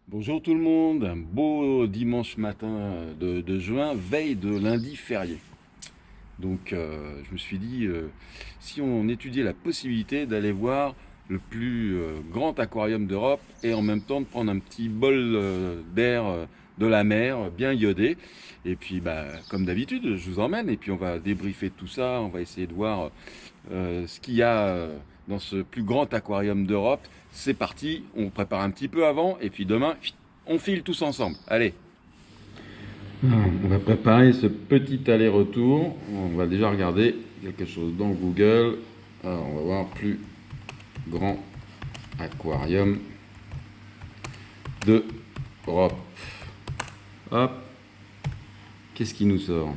Bonjour tout le monde, un beau dimanche matin de juin, veille de lundi férié. Donc je me suis dit, si on étudiait la possibilité d'aller voir le plus grand aquarium d'Europe et en même temps de prendre un petit bol d'air de la mer bien iodé. Et puis comme d'habitude, je vous emmène et puis on va débriefer tout ça, on va essayer de voir ce qu'il y a dans ce plus grand aquarium d'Europe. C'est parti, on prépare un petit peu avant et puis demain, on file tous ensemble. Allez. On va préparer ce petit aller-retour. On va déjà regarder quelque chose dans Google. Alors, on va voir plus grand aquarium d'Europe. Hop. Qu'est-ce qui nous sort?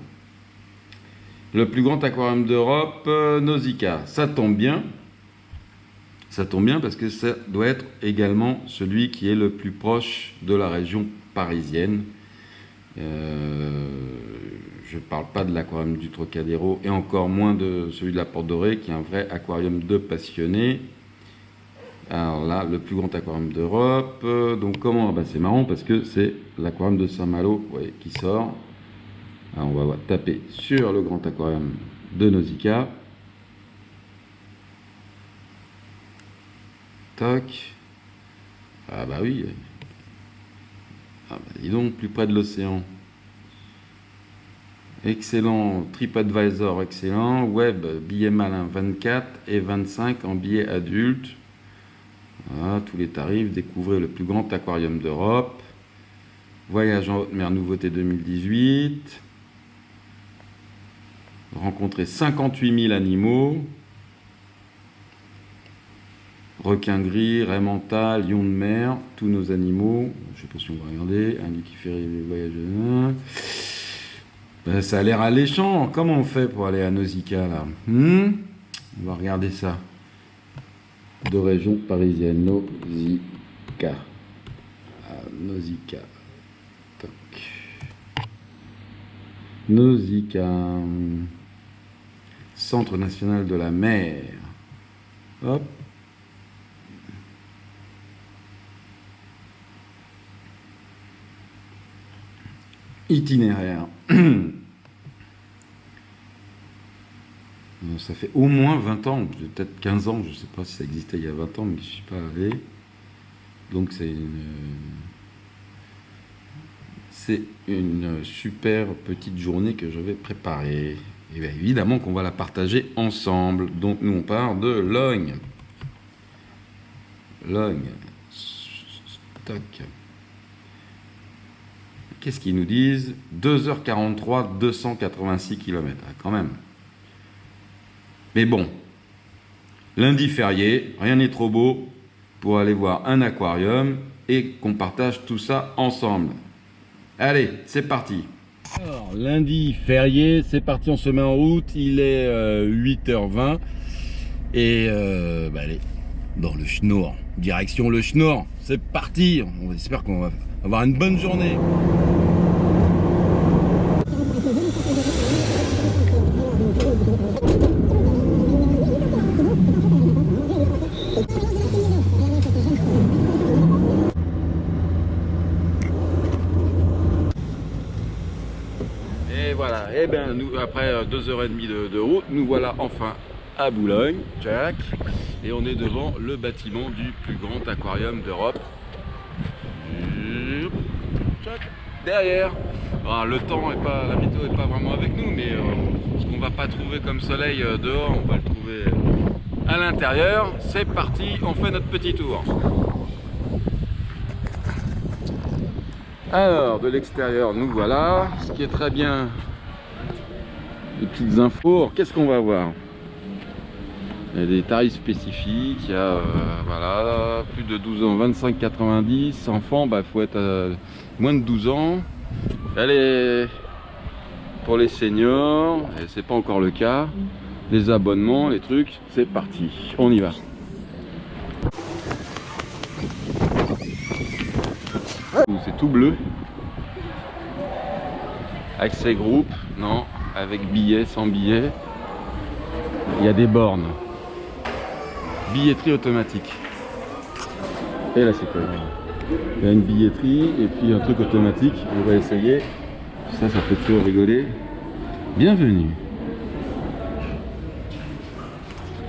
Le plus grand aquarium d'Europe, Nausicaa. Ça tombe bien. Ça tombe bien parce que ça doit être également celui qui est le plus proche de la région parisienne. Je ne parle pas de l'aquarium du Trocadéro et encore moins de celui de la Porte Dorée qui est un vrai aquarium de passionnés. Alors là, le plus grand aquarium d'Europe. Donc comment? C'est marrant parce que c'est l'aquarium de Saint-Malo qui sort. Alors on va taper sur le grand aquarium de Nausicaa. Toc. Ah bah oui. Ah bah dis donc, plus près de l'océan. Excellent, TripAdvisor excellent, web billet malin 24 et 25 en billet adulte. Voilà, tous les tarifs, découvrez le plus grand aquarium d'Europe. Voyage en haute mer nouveauté 2018. Rencontrer 58 000 animaux. Requin gris, raie mentale, lion de mer, tous nos animaux. Je ne sais pas si on va regarder. Indique ferry, voyage. Ça a l'air alléchant. Comment on fait pour aller à Nausicaa là? On va regarder ça. De région parisienne. Nausicaa. Nausicaa. Toc. Nausicaa. Centre national de la mer. Hop. Itinéraire. Ça fait au moins 20 ans, peut-être 15 ans, je ne sais pas si ça existait il y a 20 ans, mais je ne suis pas allé. Donc c'est une super petite journée que je vais préparer. Et bien évidemment qu'on va la partager ensemble. Donc nous on part de Logne. Logne. Stock. Qu'est-ce qu'ils nous disent? 2h43, 286 km. Ah, quand même. Mais bon, lundi férié, rien n'est trop beau pour aller voir un aquarium et qu'on partage tout ça ensemble. Allez, c'est parti. Alors, lundi férié, c'est parti, on se met en route. Il est 8h20 et allez, dans le Schnoor. Direction le Schnoor. C'est parti. On espère qu'on va avoir une bonne journée. Et voilà, et bien nous après 2h30 de route, nous voilà enfin à Boulogne, Jack, et on est devant le bâtiment du plus grand aquarium d'Europe. Derrière. Alors, le temps est pas, la météo est pas vraiment avec nous, mais ce qu'on va pas trouver comme soleil dehors, on va le trouver à l'intérieur. C'est parti, on fait notre petit tour. Alors de l'extérieur, nous voilà. Ce qui est très bien, les petites infos. Qu'est-ce qu'on va voir? Il y a des tarifs spécifiques, il y a voilà, plus de 12 ans, 25,90. Enfants, faut être moins de 12 ans. Allez, pour les seniors, et c'est pas encore le cas, les abonnements, les trucs, c'est parti, on y va. C'est tout bleu. Accès groupe, non, avec billet, sans billet. Il y a des bornes. Billetterie automatique. Et là c'est quoi? Il y a une billetterie et puis un truc automatique. On va essayer. Ça fait toujours rigoler. Bienvenue.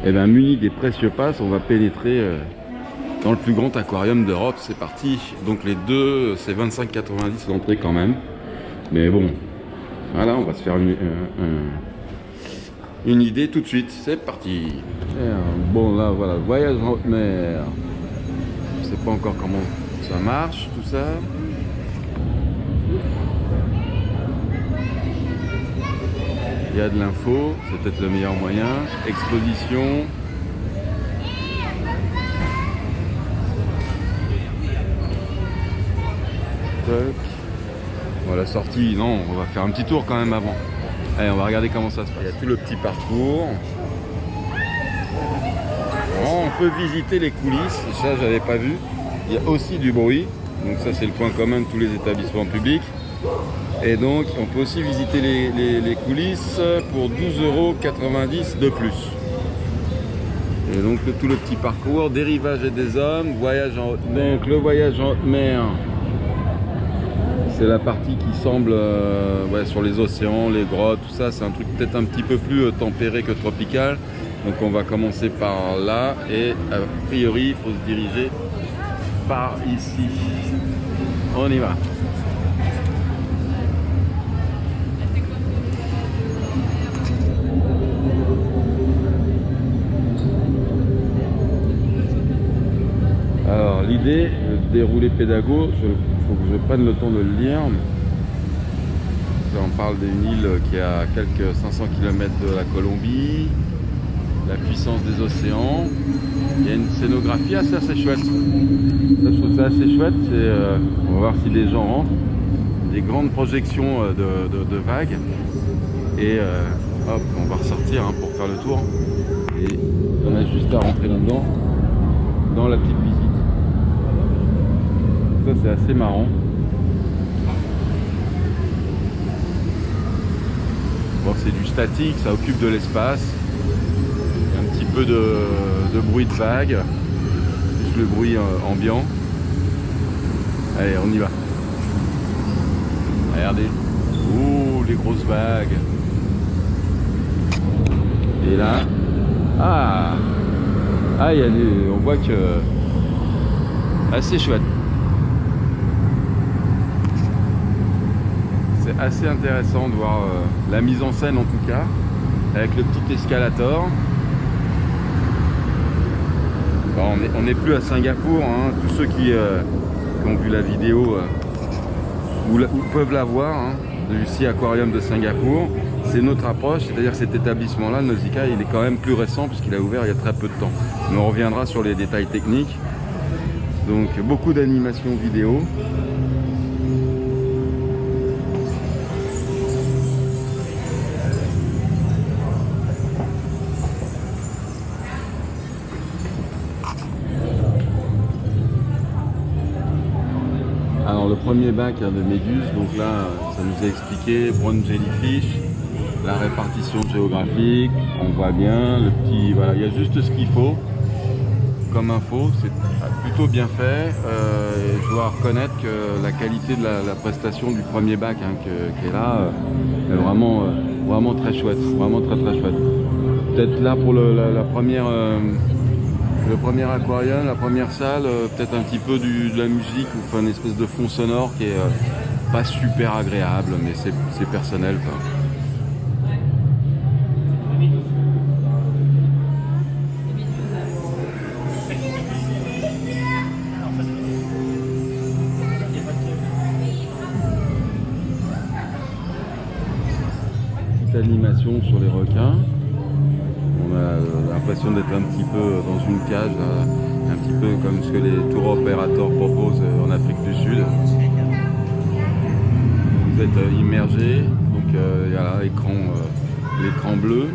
Et bien muni des précieux passes, on va pénétrer dans le plus grand aquarium d'Europe. C'est parti. Donc les deux, c'est 25,90 l'entrée quand même. Mais bon, voilà, on va se faire une idée tout de suite. C'est parti. Bon là voilà, voyage en haute mer. Je sais pas encore comment ça marche tout ça. Il y a de l'info, c'est peut-être le meilleur moyen. Exposition. Toc. Bon, la sortie, non, on va faire un petit tour quand même avant. Allez, on va regarder comment ça se passe. Il y a tout le petit parcours. Bon, on peut visiter les coulisses, ça j'avais pas vu. Il y a aussi du bruit, donc ça c'est le point commun de tous les établissements publics. Et donc on peut aussi visiter les coulisses pour 12,90 € de plus. Et donc tout le petit parcours, des rivages et des hommes, voyage en haute mer. Donc le voyage en haute mer, c'est la partie qui semble ouais, sur les océans, les grottes, tout ça. C'est un truc peut-être un petit peu plus tempéré que tropical. Donc on va commencer par là et a priori il faut se diriger par ici. On y va. Alors l'idée, le déroulé pédago, il faut que je prenne le temps de le lire. Là, on parle d'une île qui est à quelques 500 km de la Colombie, la puissance des océans. Il y a une scénographie assez chouette. Ça, je trouve ça assez chouette. On va voir si les gens rentrent. Des grandes projections de vagues. Et hop, on va ressortir hein, pour faire le tour. Et on a juste à rentrer là-dedans, dans la petite visite. Ça c'est assez marrant. Bon, c'est du statique, ça occupe de l'espace. Il y a un petit peu de bruit de vague, plus le bruit ambiant. Allez, on y va. Regardez. Ouh, les grosses vagues. Et là, il y a on voit que assez chouette. C'est assez intéressant de voir la mise en scène en tout cas, avec le petit escalator. Bon, on n'est plus à Singapour, hein. Tous ceux qui ont vu la vidéo ou peuvent la voir, hein, du Sea Aquarium de Singapour. C'est notre approche, c'est-à-dire que cet établissement-là, Nausicaa, il est quand même plus récent puisqu'il a ouvert il y a très peu de temps. Mais on reviendra sur les détails techniques. Donc beaucoup d'animations vidéo. Alors le premier bac hein, de méduses, donc là ça nous a expliqué brown jellyfish, la répartition géographique, on voit bien le petit, voilà, il y a juste ce qu'il faut comme info, c'est plutôt bien fait. Je dois reconnaître que la qualité de la prestation du premier bac hein, qui est là est vraiment, vraiment très chouette, vraiment très chouette. Peut-être là pour la première le premier aquarium, la première salle, peut-être un petit peu de la musique ou enfin, une espèce de fond sonore qui est pas super agréable, mais c'est personnel quoi. Petite animation sur les requins. On a l'impression d'être un petit peu dans une cage, un petit peu comme ce que les tour opérateurs proposent en Afrique du Sud. Vous êtes immergé, donc voilà, l'écran bleu.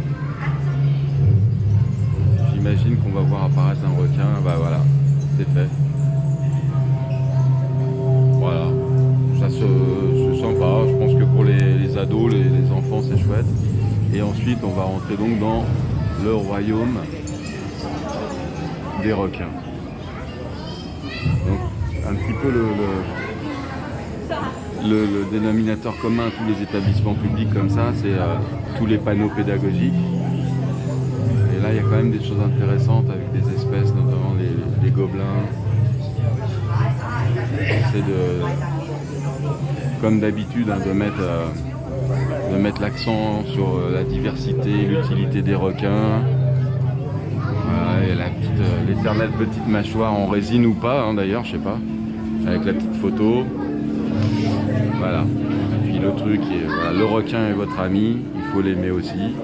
J'imagine qu'on va voir apparaître un requin, bah voilà, c'est fait. Voilà, ça c'est sympa, je pense que pour les ados, les enfants c'est chouette. Et ensuite on va rentrer donc dans le royaume des requins. Donc un petit peu le dénominateur commun à tous les établissements publics comme ça, c'est tous les panneaux pédagogiques. Et là, il y a quand même des choses intéressantes avec des espèces, notamment les gobelins. C'est comme d'habitude, hein, de mettre l'accent sur la diversité, l'utilité des requins. Voilà, et l'éternelle petite mâchoire en résine ou pas, hein, d'ailleurs, je sais pas, avec la petite photo. Voilà. Et puis le truc, voilà, le requin est votre ami, il faut l'aimer aussi.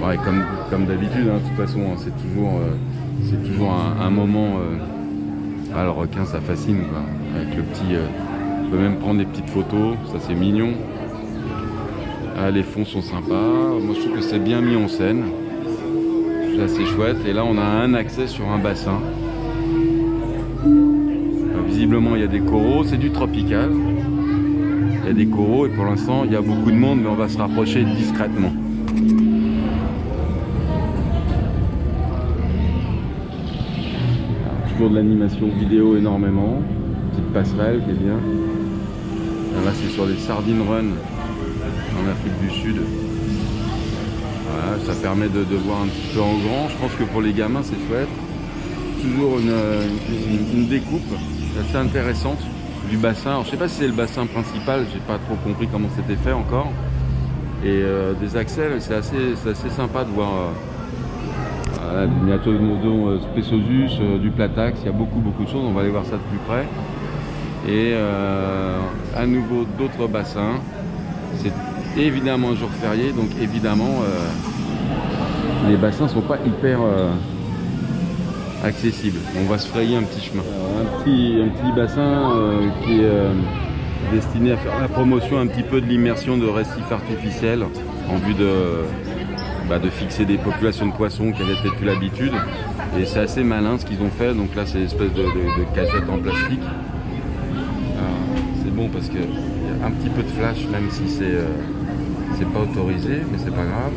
Ouais, comme d'habitude, hein, de toute façon, hein, c'est toujours un moment. Ah, le requin, ça fascine, quoi. Avec le petit. On peut même prendre des petites photos, ça c'est mignon. Ah, les fonds sont sympas. Moi, je trouve que c'est bien mis en scène. C'est assez chouette. Et là, on a un accès sur un bassin. Visiblement, il y a des coraux. C'est du tropical. Il y a des coraux et pour l'instant, il y a beaucoup de monde, mais on va se rapprocher discrètement. De l'animation vidéo énormément, petite passerelle qui est bien. Là c'est sur les Sardine Run en Afrique du Sud. Voilà, ça permet de voir un petit peu en grand. Je pense que pour les gamins c'est chouette. Toujours une découpe assez intéressante du bassin. Alors, je sais pas si c'est le bassin principal, j'ai pas trop compris comment c'était fait encore. Et des accès, c'est assez sympa de voir. Voilà, des Miniatodon Spesosus, du Platax, il y a beaucoup de choses, on va aller voir ça de plus près. Et à nouveau d'autres bassins. C'est évidemment un jour férié, donc évidemment les bassins ne sont pas hyper accessibles. On va se frayer un petit chemin. Alors, un petit bassin qui est destiné à faire la promotion un petit peu de l'immersion de récifs artificiels en vue de fixer des populations de poissons qui avaient peut-être plus l'habitude. Et c'est assez malin ce qu'ils ont fait. Donc là, c'est une espèce de cagette en plastique. C'est bon parce qu'il y a un petit peu de flash, même si c'est pas autorisé, mais c'est pas grave.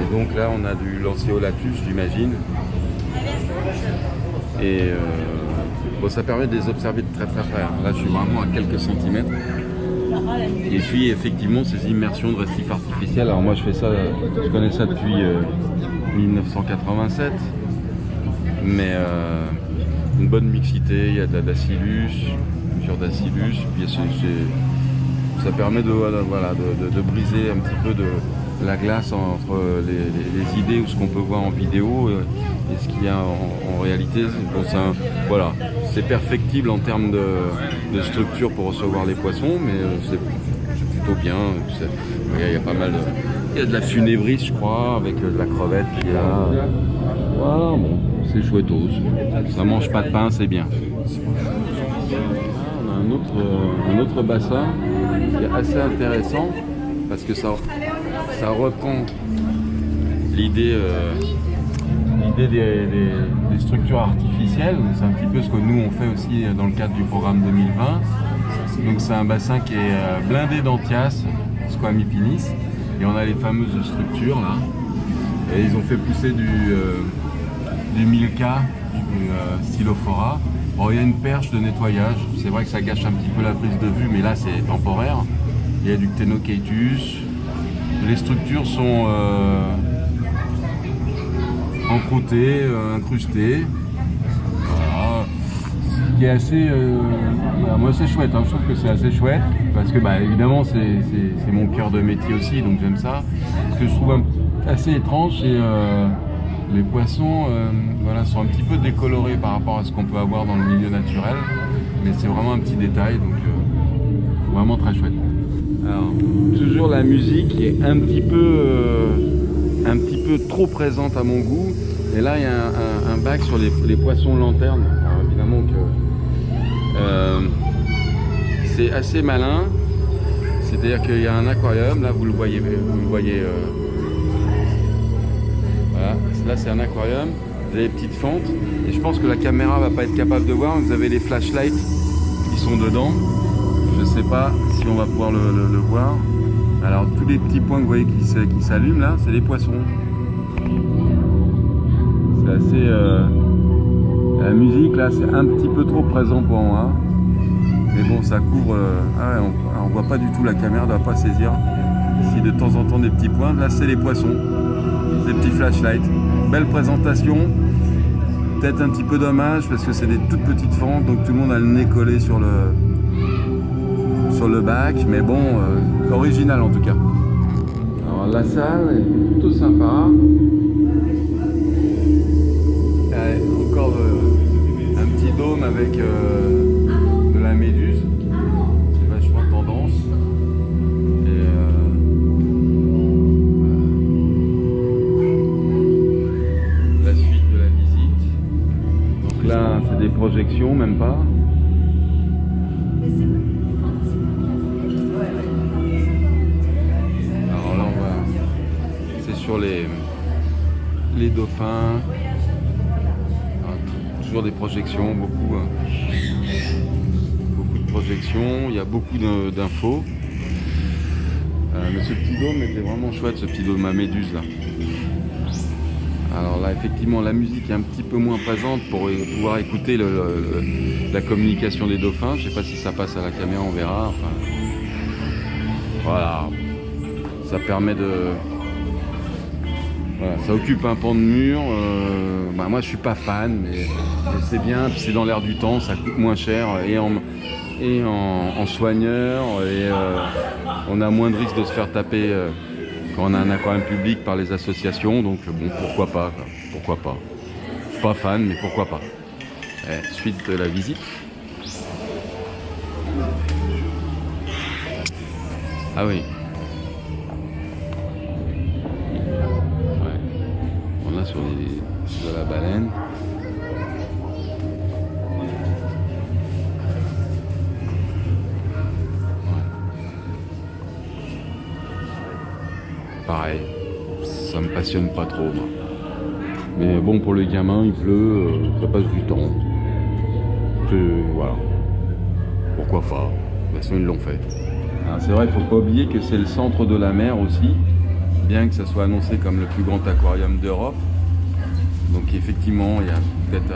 Et donc là, on a du Lanceolatus, j'imagine. Et bon, ça permet de les observer de très très près. Là, je suis vraiment à quelques centimètres. Et puis effectivement ces immersions de récifs artificiels, alors moi je connais ça depuis 1987, mais une bonne mixité, il y a de Dacilus, plusieurs Dacilus, puis ça permet de briser un petit peu de la glace entre les idées ou ce qu'on peut voir en vidéo et ce qu'il y a en réalité. Bon, voilà, c'est perfectible en termes de structure pour recevoir les poissons, mais c'est plutôt bien. Il y a pas mal il y a de la funébris, je crois, avec de la crevette qui est là. Voilà, bon, c'est chouettos. Ça mange pas de pain, c'est bien. On a un autre bassin qui est assez intéressant parce que ça reprend l'idée des structures artificielles. C'est un petit peu ce que nous on fait aussi dans le cadre du programme 2020. Donc c'est un bassin qui est blindé d'anthias, Squamipinis, et on a les fameuses structures là. Et ils ont fait pousser du milka, du stylophora. Bon, il y a une perche de nettoyage. C'est vrai que ça gâche un petit peu la prise de vue, mais là c'est temporaire. Il y a du Ctenochaetus. Les structures sont encroûtées, incrustées. Voilà. Ce qui est assez... moi c'est chouette, hein. Je trouve que c'est assez chouette. Parce que évidemment c'est mon cœur de métier aussi, donc j'aime ça. Ce que je trouve assez étrange, c'est les poissons sont un petit peu décolorés par rapport à ce qu'on peut avoir dans le milieu naturel. Mais c'est vraiment un petit détail, donc vraiment très chouette. Alors, toujours la musique qui est un petit peu trop présente à mon goût. Et là, il y a un bac sur les poissons lanternes. Alors, évidemment que c'est assez malin. C'est-à-dire qu'il y a un aquarium. Là, vous le voyez. Voilà. Là, c'est un aquarium. Vous avez des petites fentes. Et je pense que la caméra va pas être capable de voir. Vous avez les flashlights qui sont dedans. Je sais pas si on va pouvoir le voir. Alors tous les petits points que vous voyez qui s'allument là, c'est les poissons. C'est assez La musique là c'est un petit peu trop présent pour moi. Mais bon ça couvre... ah ouais, on voit pas du tout, la caméra ne doit pas saisir. Ici de temps en temps des petits points. Là c'est les poissons. Des petits flashlights. Belle présentation. Peut-être un petit peu dommage parce que c'est des toutes petites fentes. Donc tout le monde a le nez collé sur le bac. Mais bon, original en tout cas. Alors la salle est plutôt sympa. Encore un petit dôme avec de la méduse. C'est vachement tendance. Et la suite de la visite. Donc là, c'est des projections, même pas. Alors là, on va... C'est sur les dauphins. Toujours des projections, beaucoup de projections, il y a beaucoup d'infos. Mais ce petit dôme était vraiment chouette, ce petit dôme à méduse là. Alors là effectivement la musique est un petit peu moins présente pour pouvoir écouter la communication des dauphins. Je sais pas si ça passe à la caméra, on verra. Enfin, voilà, ça permet de... Voilà, ça occupe un pan de mur. Moi je suis pas fan, mais c'est bien, puis c'est dans l'air du temps, ça coûte moins cher et en soigneur, et on a moins de risque de se faire taper quand on a un aquarium public par les associations, donc bon, pourquoi pas, quoi. Pourquoi pas. Je suis pas fan, mais pourquoi pas. Suite de la visite. Ah oui. Sur de la baleine. Ouais. Pareil, ça me passionne pas trop moi. Mais bon, pour les gamins, il pleut, ça passe du temps. Voilà. Pourquoi pas? De toute façon, ils l'ont fait. C'est vrai, il faut pas oublier que c'est le centre de la mer aussi, bien que ça soit annoncé comme le plus grand aquarium d'Europe. Donc effectivement, il y a peut-être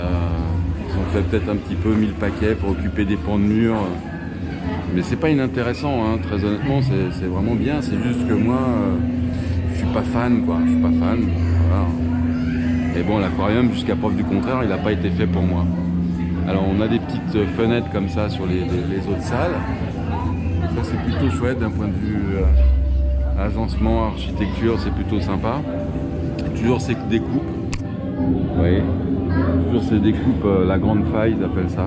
ils ont fait peut-être un petit peu 1000 paquets pour occuper des pans de mur. Mais c'est pas inintéressant, hein, très honnêtement, c'est vraiment bien. C'est juste que moi, je suis pas fan, quoi. Je suis pas fan. Voilà. Et bon, l'aquarium, jusqu'à preuve du contraire, il n'a pas été fait pour moi. Alors on a des petites fenêtres comme ça sur les autres salles. Ça c'est plutôt chouette d'un point de vue agencement, architecture, c'est plutôt sympa. Toujours ces découpes. Oui, toujours ces découpes, la grande faille, ils appellent ça,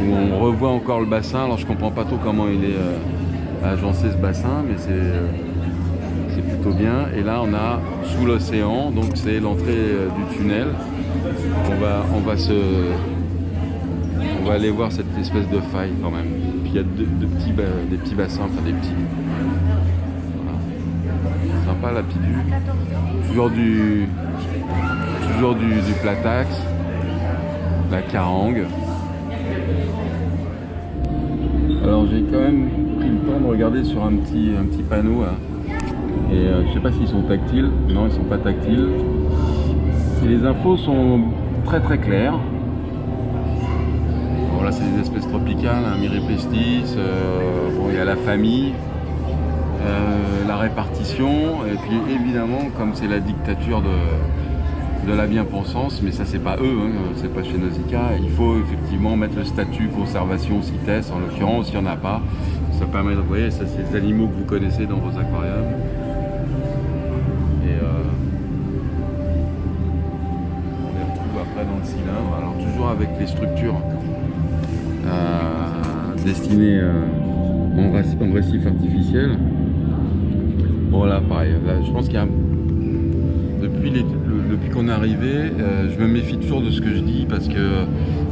où on revoit encore le bassin. Alors je comprends pas trop comment il est agencé ce bassin, mais c'est plutôt bien. Et là on a sous l'océan, donc c'est l'entrée du tunnel. On va aller voir cette espèce de faille quand même. Puis il y a des petits bassins, enfin des petits. Voilà. Sympa la petite vue. Toujours du platax, la carangue. Alors j'ai quand même pris le temps de regarder sur un petit panneau là. Et je sais pas s'ils sont tactiles. Non, ils sont pas tactiles. Les infos sont très très claires. Bon là c'est des espèces tropicales, hein, Myripestis, bon, il y a la famille, la répartition, et puis évidemment comme c'est la dictature de la bien-pensance, mais ça c'est pas eux, hein, c'est pas chez Nausicaa, il faut effectivement mettre le statut conservation CITES, en l'occurrence, il n'y en a pas. Ça permet de, vous voyez, ça c'est des animaux que vous connaissez dans vos aquariums. Et on les retrouve après dans le cylindre, alors toujours avec les structures destinées en récif artificiel. Bon là pareil, là, je pense qu'il y a depuis qu'on est arrivé, je me méfie toujours de ce que je dis parce que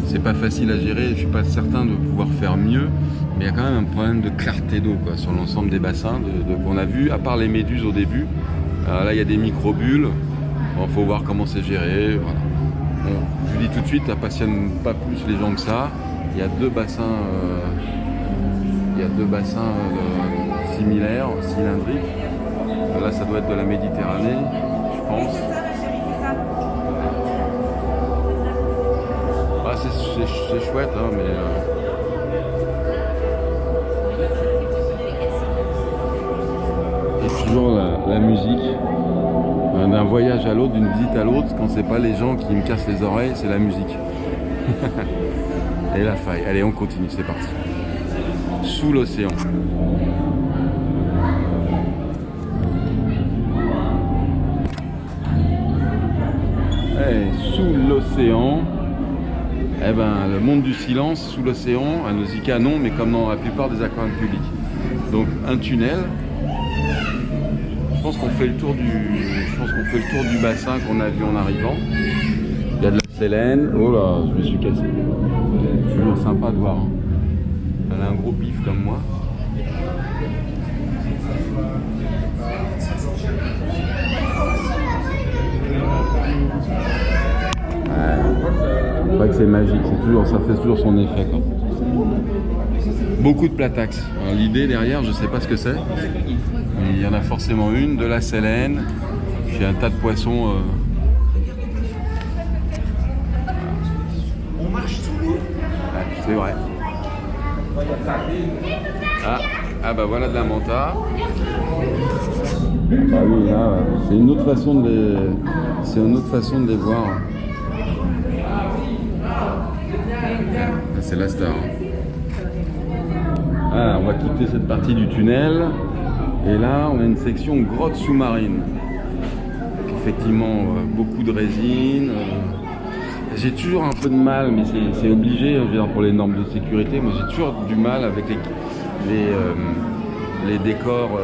c'est pas facile à gérer, je suis pas certain de pouvoir faire mieux, mais il y a quand même un problème de clarté d'eau sur l'ensemble des bassins qu'on a vu, à part les méduses au début. Là il y a des micro-bulles, bon, faut voir comment c'est géré. Voilà. Bon, je vous dis tout de suite, ça passionne pas plus les gens que ça. Il y a deux bassins, similaires, cylindriques. Là ça doit être de la Méditerranée, je pense. c'est chouette, hein, mais... Et toujours la musique. D'un voyage à l'autre, d'une visite à l'autre, quand c'est pas les gens qui me cassent les oreilles, c'est la musique. Et la faille. Allez, on continue, c'est parti. Sous l'océan. Sous l'océan, eh ben, le monde du silence, sous l'océan, à Nausicaa non, mais comme dans la plupart des aquariums publics. Donc un tunnel. Je pense qu'on fait le tour du bassin qu'on a vu en arrivant. Il y a de la sélène. Oh là, je me suis cassé. Toujours sympa de voir. Hein. Elle a un gros pif comme moi. C'est vrai que c'est magique, ça fait toujours son effet, quoi. Beaucoup de platax. L'idée derrière, je sais pas ce que c'est. Il y en a forcément une, de la sélène, j'ai un tas de poissons. On marche sous l'eau. Ouais, c'est vrai. Ah bah voilà de la manta. Bah oui, là, c'est une autre façon de les voir. Là, c'est la star. Ah, on va quitter cette partie du tunnel. Et là, on a une section grotte sous-marine. Effectivement, beaucoup de résine. J'ai toujours un peu de mal, mais c'est obligé, je veux dire, pour les normes de sécurité. Moi, j'ai toujours du mal avec les décors,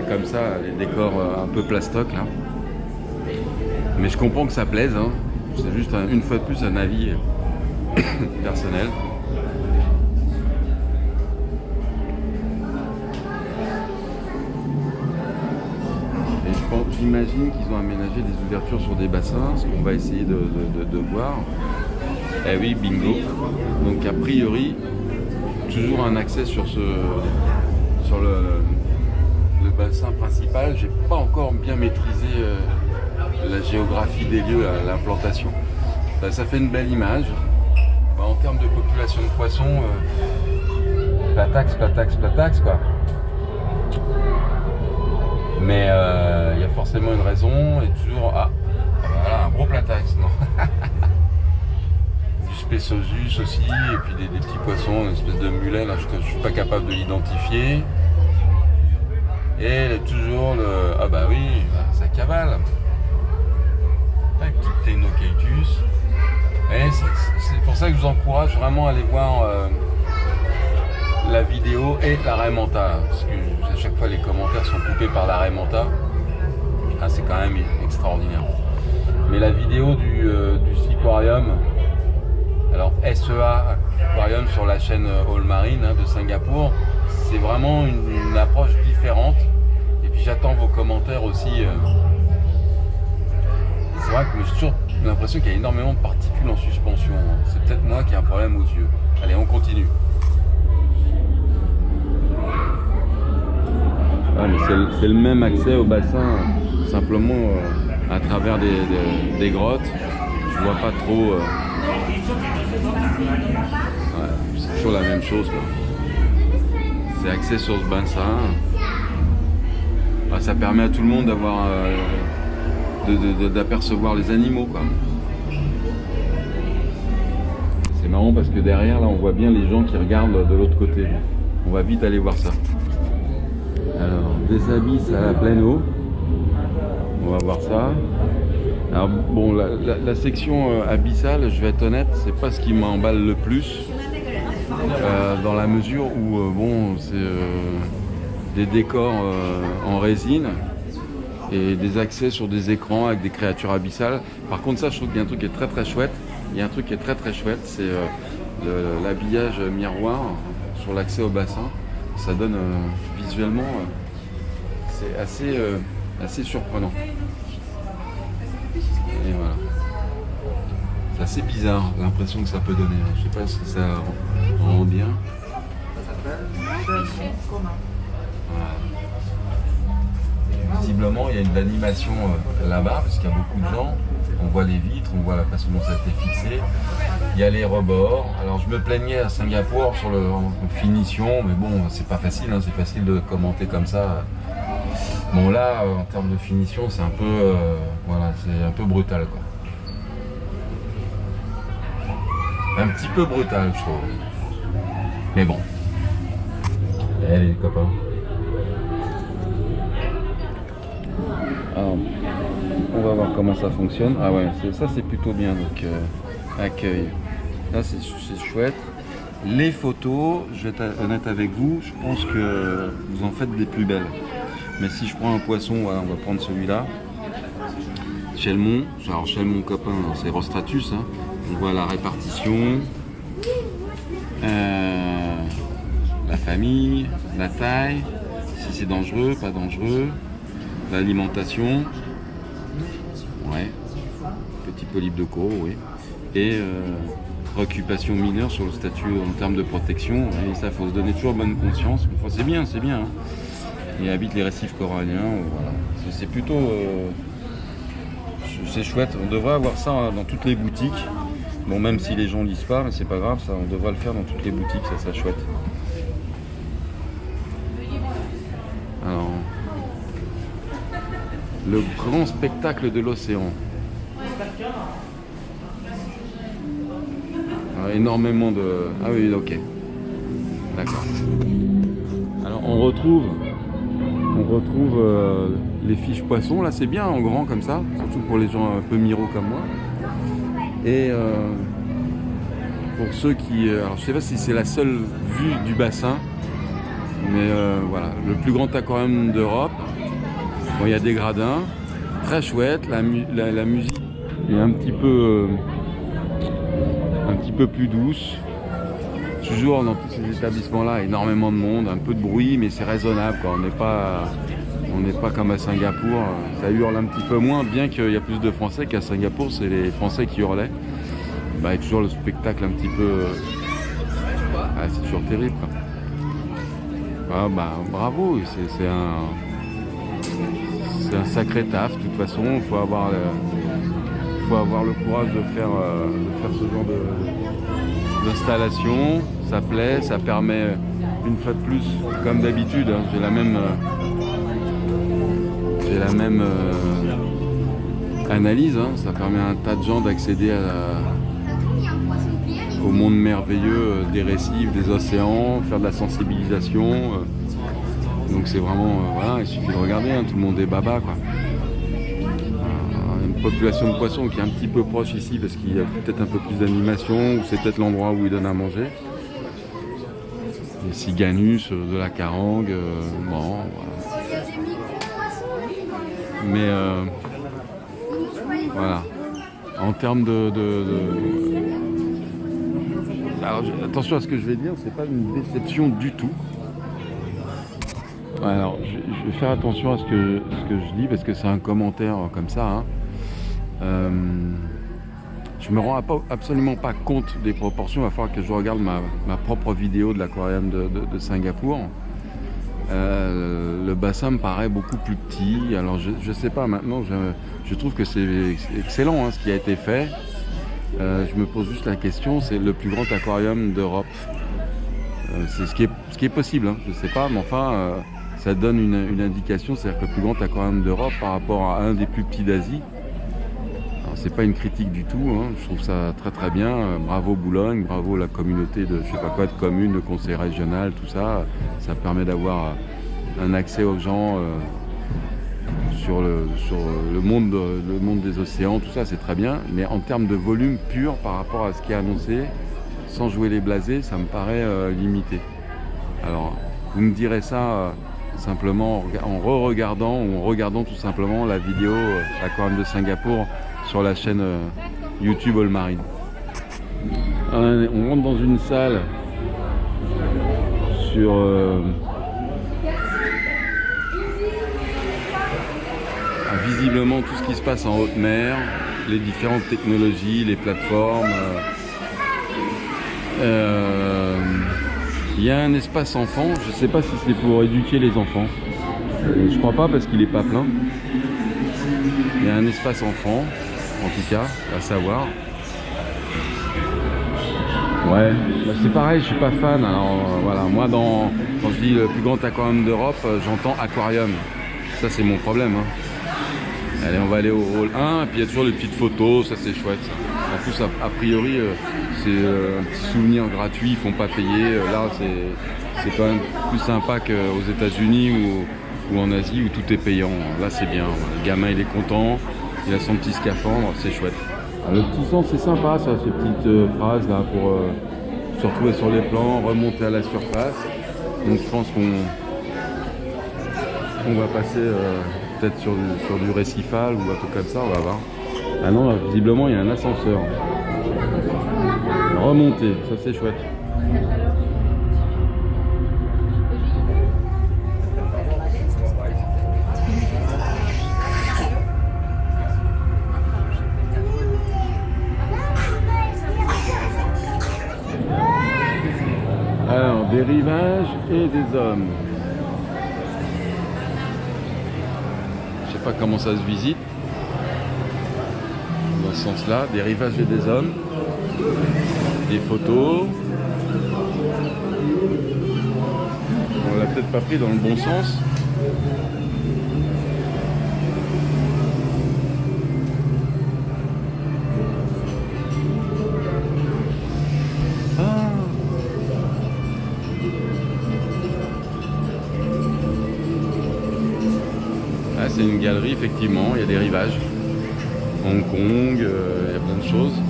comme ça, les décors un peu plastoc là. Mais je comprends que ça plaise. Hein. C'est juste une fois de plus un avis personnel. J'imagine qu'ils ont aménagé des ouvertures sur des bassins, ce qu'on va essayer de voir. Eh oui, bingo. Donc a priori, toujours un accès sur le bassin principal. J'ai pas encore bien maîtrisé la géographie des lieux, l'implantation. Ça fait une belle image. En termes de population de poissons, platax quoi. Mais il y a forcément une raison, et toujours... Ah, voilà, un gros platax, non. Du Spésosus aussi, et puis des petits poissons, une espèce de mulet, là, je suis pas capable de l'identifier. Et toujours le... Ah bah oui, ça cavale. Un petit Ctenochaetus. Et c'est pour ça que je vous encourage vraiment à aller voir la vidéo et la raie manta, parce que à chaque fois les commentaires sont coupés par la raie manta. Ah, c'est quand même extraordinaire. Mais la vidéo du Seaquarium, alors SEA Aquarium sur la chaîne All Marine de Singapour, c'est vraiment une approche différente. Et puis j'attends vos commentaires aussi. C'est vrai que j'ai toujours l'impression qu'il y a énormément de particules en suspension. C'est peut-être moi qui ai un problème aux yeux. Allez, on continue. Ah, mais c'est le même accès au bassin, simplement à travers des grottes. Je vois pas trop. Ouais, c'est toujours la même chose, quoi. C'est accès sur ce bassin. Ah, ça permet à tout le monde d'avoir d'apercevoir les animaux, quoi. C'est marrant parce que derrière là on voit bien les gens qui regardent de l'autre côté. On va vite aller voir ça. Alors, des abysses à la pleine eau. On va voir ça. Alors bon, la section abyssale, je vais être honnête, c'est pas ce qui m'emballe le plus. Dans la mesure où bon, c'est des décors en résine et des accès sur des écrans avec des créatures abyssales. Par contre, ça, je trouve qu'il y a un truc qui est très chouette. Il y a un truc qui est très chouette, c'est l'habillage miroir sur l'accès au bassin. Ça donne visuellement, c'est assez surprenant. Et voilà. C'est assez bizarre l'impression que ça peut donner. Je sais pas si ça rend bien. Voilà. Visiblement, il y a une animation là-bas, parce qu'il y a beaucoup de gens. On voit les vitres, on voit la façon dont ça a été fixé. Il y a les rebords. Alors je me plaignais à Singapour sur en finition, mais bon, c'est pas facile, hein, c'est facile de commenter comme ça. Bon là, en termes de finition, c'est un peu, voilà, c'est un peu brutal, quoi. Un petit peu brutal, je trouve. Mais bon. Allez les copains. Alors, on va voir comment ça fonctionne. Ah ouais, ça c'est plutôt bien, donc accueil. Là c'est chouette. Les photos, je vais être honnête avec vous, je pense que vous en faites des plus belles. Mais si je prends un poisson, voilà, on va prendre celui-là. Chelmon, alors Chelmon copain, c'est Rostratus, hein. On voit la répartition, la famille, la taille, si c'est dangereux, pas dangereux, l'alimentation, ouais, petit polype de coraux, oui, et préoccupation mineure sur le statut en termes de protection, et ça, faut se donner toujours bonne conscience. Enfin, c'est bien, hein. Il habite les récifs coralliens, voilà. C'est plutôt, c'est chouette. On devrait avoir ça dans toutes les boutiques. Bon, même si les gens lisent pas, mais c'est pas grave, ça, on devrait le faire dans toutes les boutiques, ça serait chouette. Alors, le grand spectacle de l'océan. Énormément de... Ah oui, ok. D'accord. Alors, on retrouve les fiches poissons. Là, c'est bien en grand comme ça, surtout pour les gens un peu miro comme moi. Et pour ceux qui... alors, je sais pas si c'est la seule vue du bassin, mais voilà, le plus grand aquarium d'Europe. Bon, il y a des gradins, très chouette. La musique est un petit peu plus douce. Toujours dans tous ces établissements-là, énormément de monde, un peu de bruit, mais c'est raisonnable, quoi. On n'est pas comme à Singapour. Ça hurle un petit peu moins, bien qu'il y a plus de Français qu'à Singapour. C'est les Français qui hurlaient. Bah, et toujours le spectacle un petit peu... Ah, c'est toujours terrible, quoi. Ah, bah, bravo, c'est un sacré taf. De toute façon, il faut avoir le courage de faire ce genre d'installation. Ça plaît, ça permet une fois de plus, comme d'habitude, hein, j'ai la même analyse, hein, ça permet à un tas de gens d'accéder au monde merveilleux des récifs, des océans, faire de la sensibilisation. Donc c'est vraiment, voilà, il suffit de regarder, hein, tout le monde est baba, quoi. Une population de poissons qui est un petit peu proche ici parce qu'il y a peut-être un peu plus d'animation, ou c'est peut-être l'endroit où ils donnent à manger. Les ciganus, de la carangue, bon, voilà. Mais voilà, en termes alors attention à ce que je vais dire, c'est pas une déception du tout. Alors je vais faire attention à ce que je dis parce que c'est un commentaire comme ça, hein. Je me rends absolument pas compte des proportions. Il va falloir que je regarde ma propre vidéo de l'aquarium de Singapour. Le bassin me paraît beaucoup plus petit. Alors je sais pas, maintenant je trouve que c'est excellent, hein, ce qui a été fait. Je me pose juste la question, c'est le plus grand aquarium d'Europe. C'est ce qui est possible, hein, je sais pas, mais enfin ça donne une indication, c'est-à-dire que le plus grand aquarium d'Europe par rapport à un des plus petits d'Asie. C'est pas une critique du tout, hein. Je trouve ça très très bien. Bravo Boulogne, bravo la communauté de je sais pas quoi, de communes, de conseils régional, tout ça. Ça permet d'avoir un accès aux gens sur le monde des océans, tout ça, c'est très bien. Mais en termes de volume pur par rapport à ce qui est annoncé, sans jouer les blasés, ça me paraît limité. Alors, vous me direz ça simplement en re-regardant ou en regardant tout simplement la vidéo Aquarium de Singapour sur la chaîne YouTube All Marine. On rentre dans une salle sur visiblement tout ce qui se passe en haute mer, les différentes technologies, les plateformes. Il y a un espace enfant, je ne sais pas si c'est pour éduquer les enfants. Je crois pas parce qu'il n'est pas plein. Il y a un espace enfant, en tout cas, à savoir. Ouais, bah c'est pareil, je suis pas fan. Alors voilà, moi quand je dis le plus grand aquarium d'Europe, j'entends aquarium. Ça c'est mon problème. Hein. Allez, on va aller au hall 1, et puis il y a toujours les petites photos, ça c'est chouette. Ça. En plus, a priori, c'est un petit souvenir gratuit, ils font pas payer. Là, c'est quand même plus sympa qu'aux États-Unis ou en Asie où tout est payant. Là, c'est bien. Le gamin, il est content, il a son petit scaphandre, c'est chouette. Le petit son, c'est sympa, ça, ces petites phrases là pour se retrouver sur les plans, remonter à la surface. Donc, je pense qu'on va passer peut-être sur du récifal ou un truc comme ça, on va voir. Ah non, là, visiblement, il y a un ascenseur. Remonter, ça c'est chouette. Alors, des rivages et des hommes. Je sais pas comment ça se visite. Dans ce sens-là, des rivages et des hommes. Des photos. On l'a peut-être pas pris dans le bon sens. C'est une galerie, effectivement, il y a des rivages. Hong Kong, il y a plein de choses.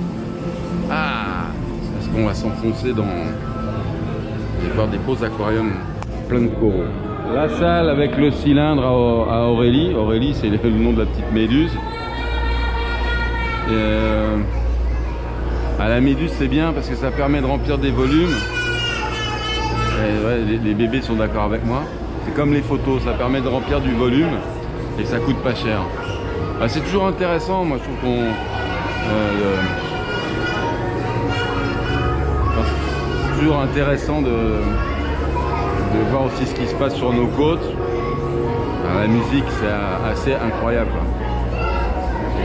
Ah, est-ce qu'on va s'enfoncer dans... Il va y avoir des beaux aquariums plein de coraux. La salle avec le cylindre à Aurélie. Aurélie, c'est le nom de la petite méduse. Et à la méduse, c'est bien parce que ça permet de remplir des volumes. Et ouais, les bébés sont d'accord avec moi. C'est comme les photos, ça permet de remplir du volume. Et ça coûte pas cher. Bah, c'est toujours intéressant, moi je trouve qu'on... c'est toujours intéressant de voir aussi ce qui se passe sur nos côtes. Alors, la musique c'est assez incroyable. Quoi.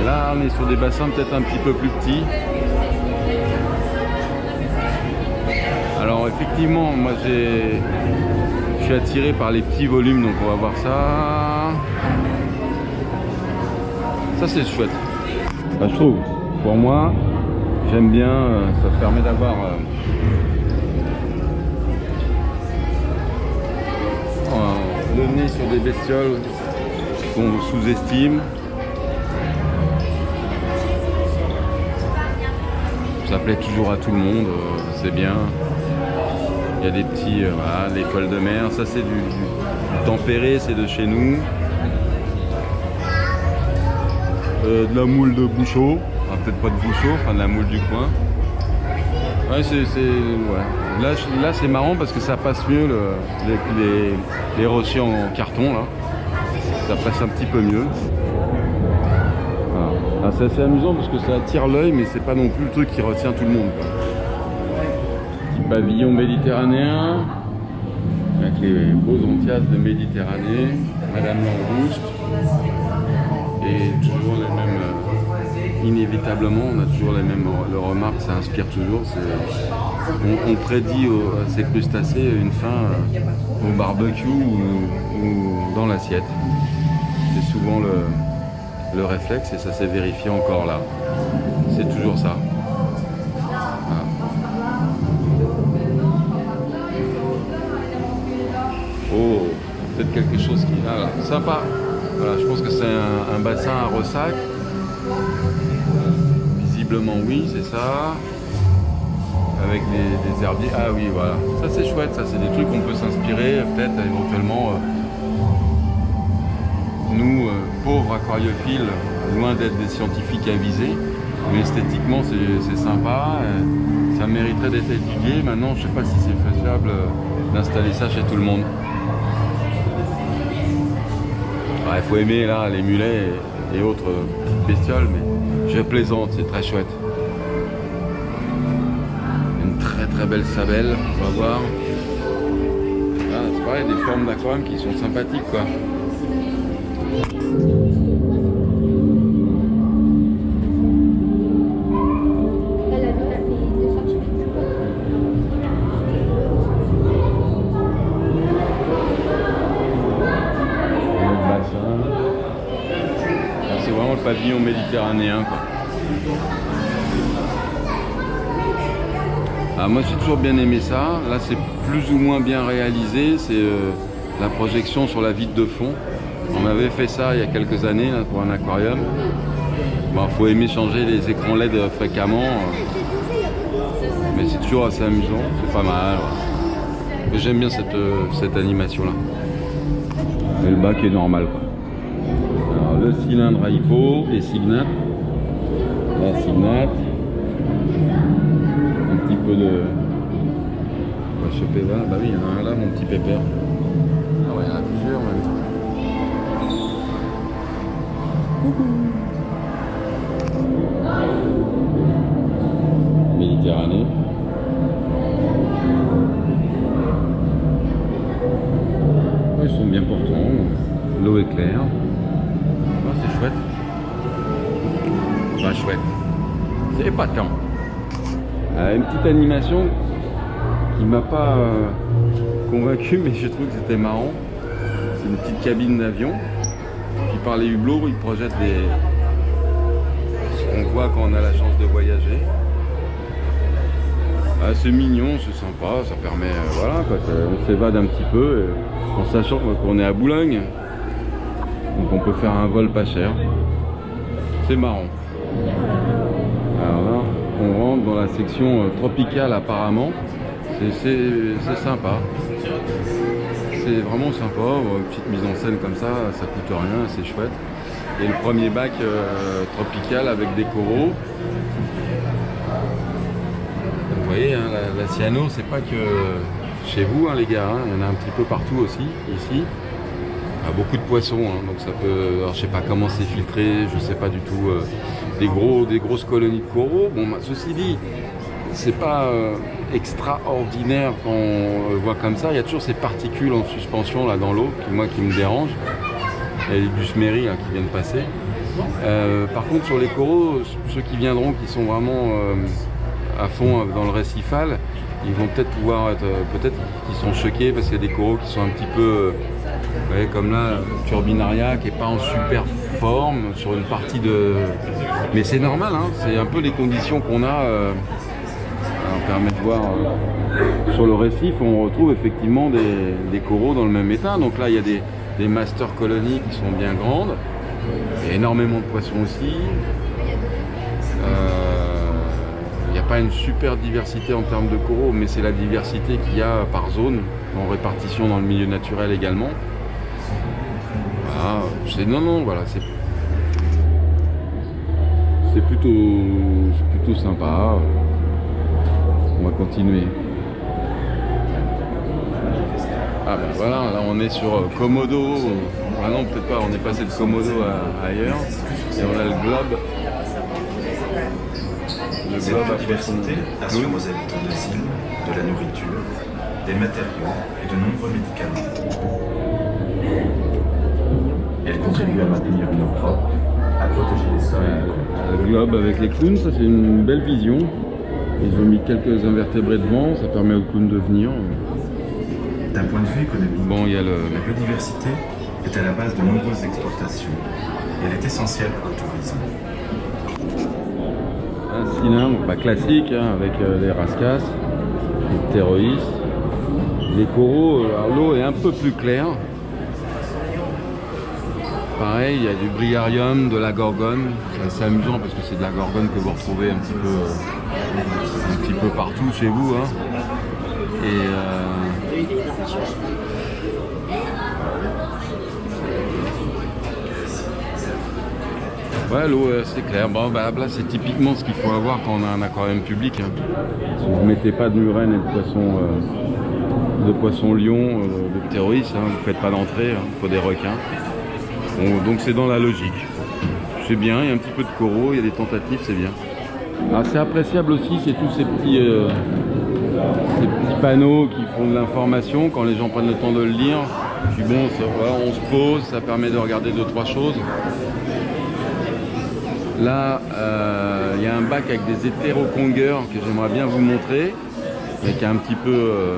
Et là on est sur des bassins peut-être un petit peu plus petits. Alors effectivement, moi je suis attiré par les petits volumes, donc on va voir ça. Ça c'est chouette. Bah, je trouve, pour moi, j'aime bien, ça permet d'avoir le nez sur des bestioles qu'on sous-estime. Ça plaît toujours à tout le monde, c'est bien. Il y a des petits, voilà, l'école de mer, ça c'est du tempéré, c'est de chez nous. De la moule de Bouchot, enfin, peut-être pas de Bouchot, enfin de la moule du coin. Ouais, ouais. Là c'est marrant parce que ça passe mieux les rochers en carton là. Ça passe un petit peu mieux. Voilà. Ah, c'est assez amusant parce que ça attire l'œil, mais c'est pas non plus le truc qui retient tout le monde. Quoi. Petit pavillon méditerranéen avec les beaux ontias de Méditerranée, Madame Langouste. Et toujours les mêmes, inévitablement, on a toujours les mêmes remarques, ça inspire toujours. On prédit à ces crustacés une fin au barbecue ou dans l'assiette. C'est souvent le réflexe et ça s'est vérifié encore là. C'est toujours ça. Voilà. Oh, peut-être quelque chose qui... Ah, sympa. Voilà, je pense que c'est un bassin à ressac. Visiblement oui, c'est ça. Avec des herbiers. Ah oui, voilà. Ça c'est chouette, ça c'est des trucs qu'on peut s'inspirer peut-être éventuellement. Nous, pauvres aquariophiles, loin d'être des scientifiques avisés, mais esthétiquement c'est sympa. Ça mériterait d'être étudié. Maintenant, je ne sais pas si c'est faisable d'installer ça chez tout le monde. Il faut aimer là les mulets et autres petites bestioles, mais je plaisante, c'est très chouette. Une très belle sabelle, on va voir. Ah, c'est pareil, des formes d'aquarium qui sont sympathiques quoi. pavillon méditerranéen, quoi. Ah, moi j'ai toujours bien aimé ça. Là c'est plus ou moins bien réalisé. C'est la projection sur la vitre de fond. On avait fait ça il y a quelques années là, pour un aquarium. Bon, faut aimer changer les écrans LED fréquemment. Mais c'est toujours assez amusant. C'est pas mal. Ouais. J'aime bien cette animation là. Et le bac est normal, quoi. Alors, le cylindre à hypo, les signats. La signate. Un petit peu de... On va choper là. Bah oui, il y en a un là, mon petit pépère. Ah ouais, il y en a plusieurs même. Méditerranée. Ils sont bien portants. L'eau est claire. Ah, c'est chouette. Pas chouette. C'est pas tant. Une petite animation qui m'a pas convaincu, mais je trouve que c'était marrant. C'est une petite cabine d'avion. Puis par les hublots, ils projettent ce qu'on voit quand on a la chance de voyager. Ah, c'est mignon, c'est sympa, ça permet, voilà, quoi, on s'évade un petit peu en sachant qu'on est à Boulogne. Donc on peut faire un vol pas cher. C'est marrant. Alors là, on rentre dans la section tropicale apparemment. C'est sympa. C'est vraiment sympa. Une petite mise en scène comme ça coûte rien, c'est chouette. Et le premier bac tropical avec des coraux. Vous voyez, hein, la cyano, c'est pas que chez vous, hein, les gars. Hein, il y en a un petit peu partout aussi, ici. Il y a beaucoup de poissons, hein, donc ça peut... Alors, je sais pas comment c'est filtré, je sais pas du tout. Des grosses colonies de coraux. Bon, ceci dit, c'est pas extraordinaire quand on le voit comme ça. Il y a toujours ces particules en suspension là dans l'eau, qui me dérangent. Il y a du sméri là, qui viennent passer. Par contre, sur les coraux, ceux qui viendront, qui sont vraiment à fond dans le récifal, ils vont peut-être pouvoir être, peut-être qu'ils sont choqués parce qu'il y a des coraux qui sont un petit peu, vous voyez, comme là, Turbinaria qui est pas en super forme sur une partie de... Mais c'est normal, hein, c'est un peu les conditions qu'on a. On permet de voir sur le récif, on retrouve effectivement des coraux dans le même état. Donc là, il y a des master colonies qui sont bien grandes. Il y a énormément de poissons aussi. Il n'y a pas une super diversité en termes de coraux, mais c'est la diversité qu'il y a par zone, en répartition dans le milieu naturel également. Voilà, voilà, c'est plutôt sympa. On va continuer. Ah ben voilà, là on est sur Komodo. Ah non, peut-être pas, on est passé de Komodo ailleurs. Et on a le globe. Cette biodiversité assure aux habitants des îles de la nourriture, des matériaux et de nombreux médicaments. Elle contribue à maintenir une eau propre, à protéger les sols. Le globe avec les clowns, ça c'est une belle vision. Ils ont mis quelques invertébrés devant, ça permet aux clowns de venir. D'un point de vue économique, bon, la biodiversité est à la base de nombreuses exportations et elle est essentielle pour le tourisme. Un cylindre classique, hein, avec les rascasses, les ptéroïs. Les coraux, l'eau est un peu plus claire. Pareil, il y a du brillarium, de la gorgone. C'est assez amusant parce que c'est de la gorgone que vous retrouvez un petit peu partout chez vous. Hein. Ouais, l'eau c'est clair. Bon, bah, là, c'est typiquement ce qu'il faut avoir quand on a un aquarium public. Hein. Si vous ne mettez pas de murènes et de poissons lions, de ptéroïs, hein, vous ne faites pas d'entrée, hein, il faut des requins. Bon, donc c'est dans la logique. C'est bien, il y a un petit peu de coraux, il y a des tentatives, c'est bien. Alors c'est appréciable aussi, c'est tous ces petits panneaux qui font de l'information quand les gens prennent le temps de le lire. Puis bon, voilà, on se pose, ça permet de regarder 2-3 choses. Là, il y a un bac avec des hétérocongers que j'aimerais bien vous montrer, mais qui est un petit peu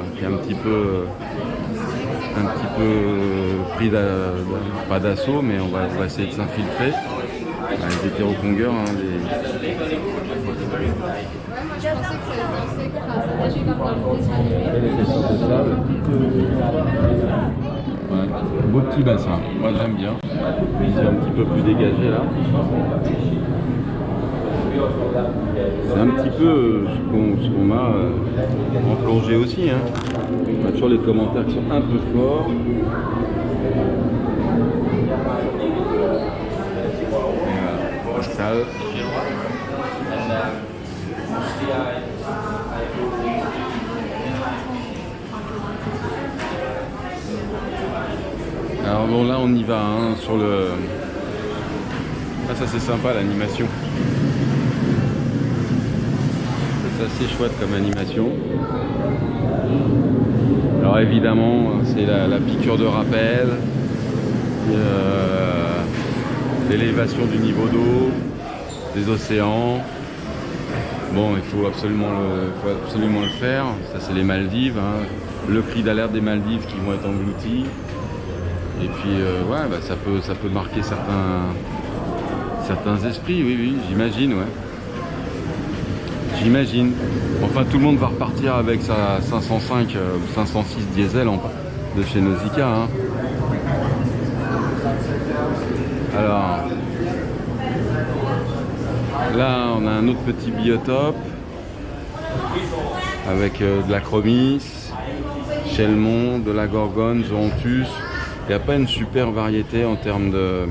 pris pas d'assaut, mais on va essayer de s'infiltrer. les hétérocongueurs, hein, ouais. Beau petit bassin, moi j'aime bien. C'est un petit peu plus dégagé là. C'est un petit peu ce qu'on a en plongée aussi. Hein. On a toujours les commentaires qui sont un peu forts. Voilà. Salle. Alors bon là on y va hein, sur le... Ah ça c'est sympa l'animation. C'est assez chouette comme animation. Alors évidemment c'est la piqûre de rappel, l'élévation du niveau d'eau, des océans. Bon il faut absolument le faire. Ça c'est les Maldives, hein. Le cri d'alerte des Maldives qui vont être engloutis. Et puis ouais bah, ça peut marquer certains esprits, oui j'imagine ouais. J'imagine. Enfin, tout le monde va repartir avec sa 505 ou 506 diesel de chez Nausicaa. Hein. Alors, là, on a un autre petit biotope avec de la chromis, chelmon, de la gorgone, zoanthus. Il n'y a pas une super variété en termes de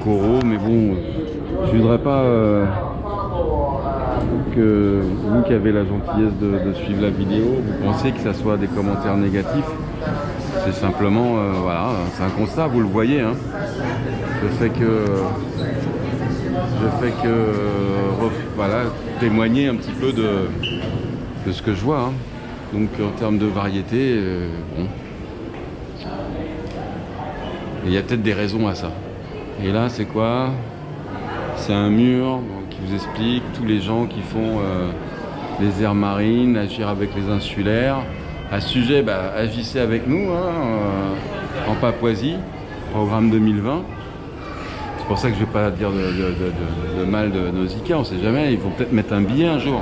coraux, mais bon, je voudrais pas... que vous qui avez la gentillesse de suivre la vidéo, vous pensez que ça soit des commentaires négatifs. C'est simplement, voilà, c'est un constat, vous le voyez. Hein. Je fais que voilà, témoigner un petit peu de ce que je vois. Hein. Donc en termes de variété, bon. Il y a peut-être des raisons à ça. Et là, c'est quoi? C'est un mur qui vous explique tous les gens qui font les aires marines, agir avec les insulaires. À ce sujet, bah, agissez avec nous hein, en Papouasie, programme 2020. C'est pour ça que je ne vais pas dire de mal de Nausicaa, on ne sait jamais. Il faut peut-être mettre un billet un jour.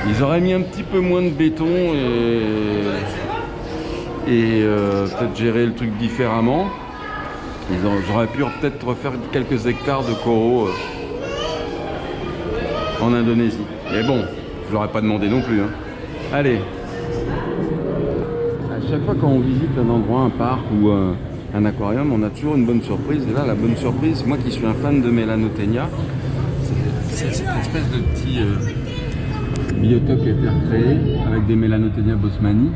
Ils auraient mis un petit peu moins de béton et peut-être gérer le truc différemment. J'aurais pu peut-être refaire quelques hectares de coraux en Indonésie. Mais bon, je ne l'aurais pas demandé non plus. Hein. Allez. À chaque fois quand on visite un endroit, un parc ou un aquarium, on a toujours une bonne surprise. Et là, la bonne surprise, moi qui suis un fan de Melanotaenia, c'est cette espèce de petit biotope qui a été recréé avec des Melanotaenia bosmani.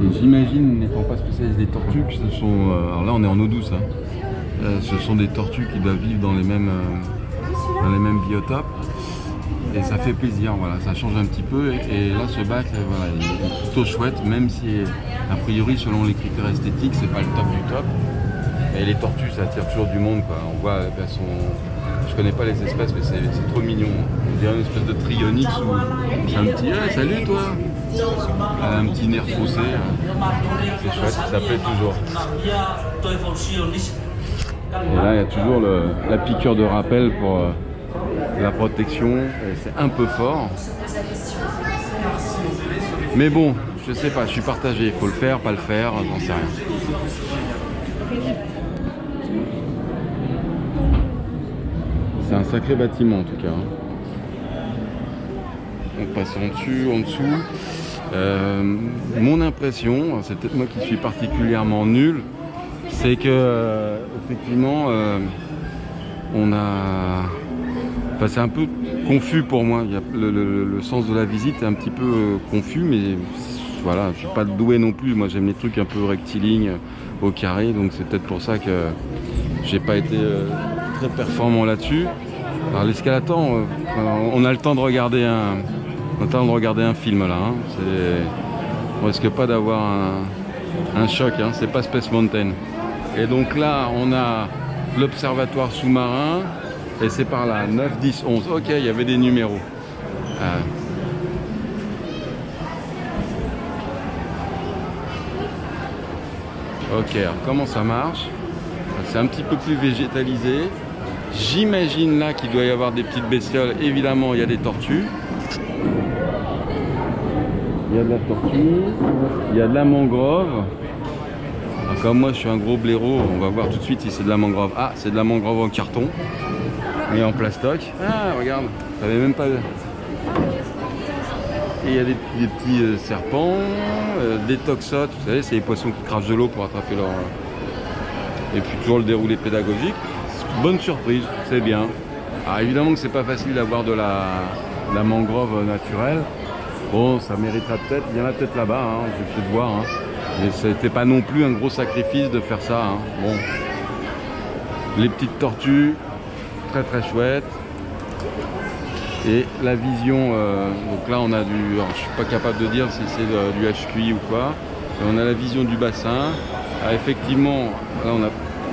Et j'imagine, n'étant pas spécialiste des tortues, que ce sont... alors là, on est en eau douce. Hein. Ce sont des tortues qui doivent vivre dans les mêmes biotopes. Et ça fait plaisir, voilà, ça change un petit peu. Et là, ce bac, voilà, il est plutôt chouette, même si, a priori, selon les critères esthétiques, c'est pas le top du top. Et les tortues, ça attire toujours du monde, quoi. On voit, elles sont... Je connais pas les espèces, mais c'est trop mignon. On dirait une espèce de trionyx ou c'est un petit hey, salut toi. Elle a un petit nez retroussé. C'est chouette, ça plaît toujours. Et là, il y a toujours la piqûre de rappel pour la protection. C'est un peu fort. Mais bon, je sais pas, je suis partagé. Il faut le faire, pas le faire, j'en sais rien. C'est un sacré bâtiment en tout cas. On passe en dessous. Mon impression, c'est peut-être moi qui suis particulièrement nul, c'est que effectivement on a... Enfin, c'est un peu confus pour moi. Il y a le sens de la visite est un petit peu confus, mais voilà, je suis pas doué non plus. Moi j'aime les trucs un peu rectilignes, au carré, donc c'est peut-être pour ça que j'ai pas été très performant là-dessus. Alors l'escalator, on a le temps de regarder un film là. Hein. On risque pas d'avoir un choc. Hein. C'est pas Space Mountain. Et donc là, on a l'observatoire sous-marin et c'est par là 9, 10, 11. Ok, il y avait des numéros. Ok, alors comment ça marche? c'est un petit peu plus végétalisé. J'imagine là qu'il doit y avoir des petites bestioles. Évidemment, il y a des tortues. Il y a de la tortue, il y a de la mangrove. Alors, comme moi je suis un gros blaireau, on va voir tout de suite si c'est de la mangrove. Ah, c'est de la mangrove en carton et en plastoc. Ah, regarde, je savais même pas. Et il y a des petits serpents, des toxotes, vous savez, c'est les poissons qui crachent de l'eau pour attraper leur. Et puis toujours le déroulé pédagogique. Bonne surprise, c'est bien. Alors évidemment que c'est pas facile d'avoir de la mangrove naturelle. Bon, ça mériterait peut-être, il y en a peut-être là-bas, hein, je vais peut-être voir. Hein. Mais c'était pas non plus un gros sacrifice de faire ça. Hein. Bon. Les petites tortues, très très chouettes. Et la vision, donc là on a du, alors, je suis pas capable de dire si c'est du HQI ou quoi. Et on a la vision du bassin. Ah, effectivement, là on a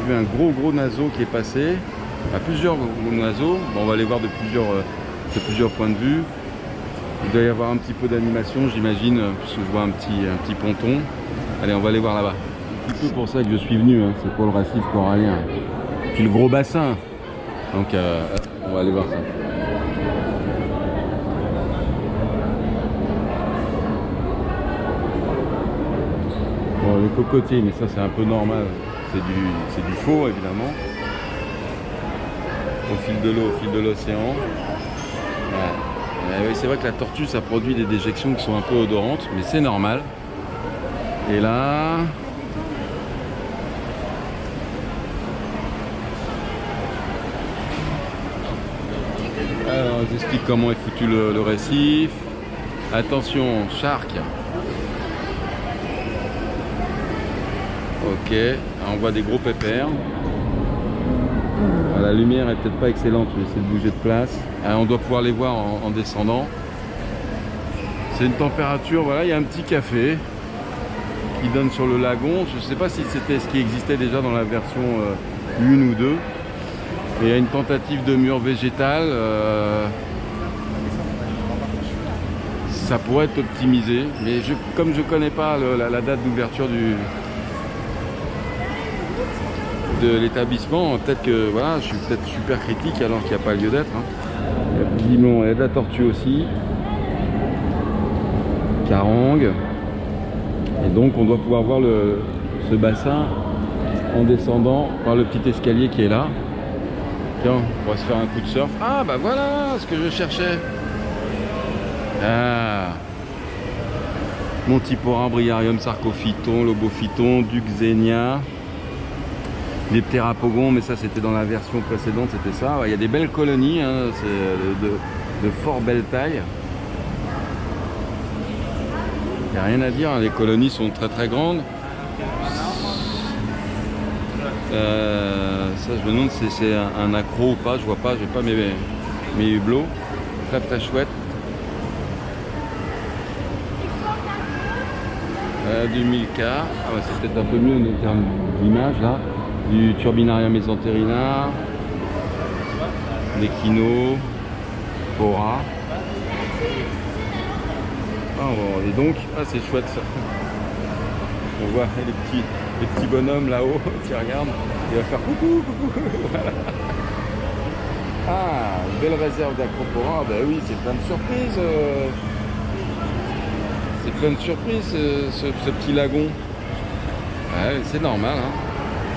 vu un gros naseau qui est passé. Il y a plusieurs gros naseaux. Bon, on va les voir de plusieurs points de vue. Il doit y avoir un petit peu d'animation, j'imagine, puisque je vois un petit ponton. Allez, on va aller voir là-bas. C'est un petit peu pour ça que je suis venu, hein, c'est pour le récif corallien. Puis le gros bassin. Donc, on va aller voir ça. Bon, les cocotiers, mais ça c'est un peu normal. C'est du faux, évidemment. Au fil de l'océan. Voilà. Oui, c'est vrai que la tortue ça produit des déjections qui sont un peu odorantes, mais c'est normal. Et là, alors j'explique comment est foutu le récif. Attention, shark. Ok, on voit des gros pépères. La lumière est peut-être pas excellente, je vais essayer de bouger de place. On doit pouvoir les voir en descendant. C'est une température, voilà, il y a un petit café qui donne sur le lagon. Je ne sais pas si c'était ce qui existait déjà dans la version 1 ou 2. Et il y a une tentative de mur végétal. Ça pourrait être optimisé, mais comme je ne connais pas la date d'ouverture de l'établissement, peut-être que voilà, je suis peut-être super critique alors qu'il n'y a pas lieu d'être. Hein. Visiblement, il y a de la tortue aussi. Carangue. Et donc on doit pouvoir voir ce bassin en descendant par le petit escalier qui est là. Tiens, on va se faire un coup de surf. Ah bah voilà ce que je cherchais. Ah, Montipora, Briarium, Sarcophyton, Lobophyton, Duxenia. Les ptérapogons, mais ça c'était dans la version précédente, c'était ça. Il y a des belles colonies, hein, c'est de fort belle taille. Il n'y a rien à dire, hein, les colonies sont très très grandes. Ça je me demande si c'est un accro ou pas, je vois pas, j'ai pas mes hublots. Très très chouette. Du Milka, ah ouais, c'est peut-être un peu mieux en termes d'image là. Du Turbinaria mesenterina, des Kino, Bora. Et donc, ah c'est chouette ça. On voit les petits bonhommes là-haut qui regardent. Il va faire coucou, coucou. Voilà. Ah, une belle réserve d'Acropora. Ben oui, c'est plein de surprises. C'est plein de surprises ce petit lagon. Ouais, c'est normal. Hein.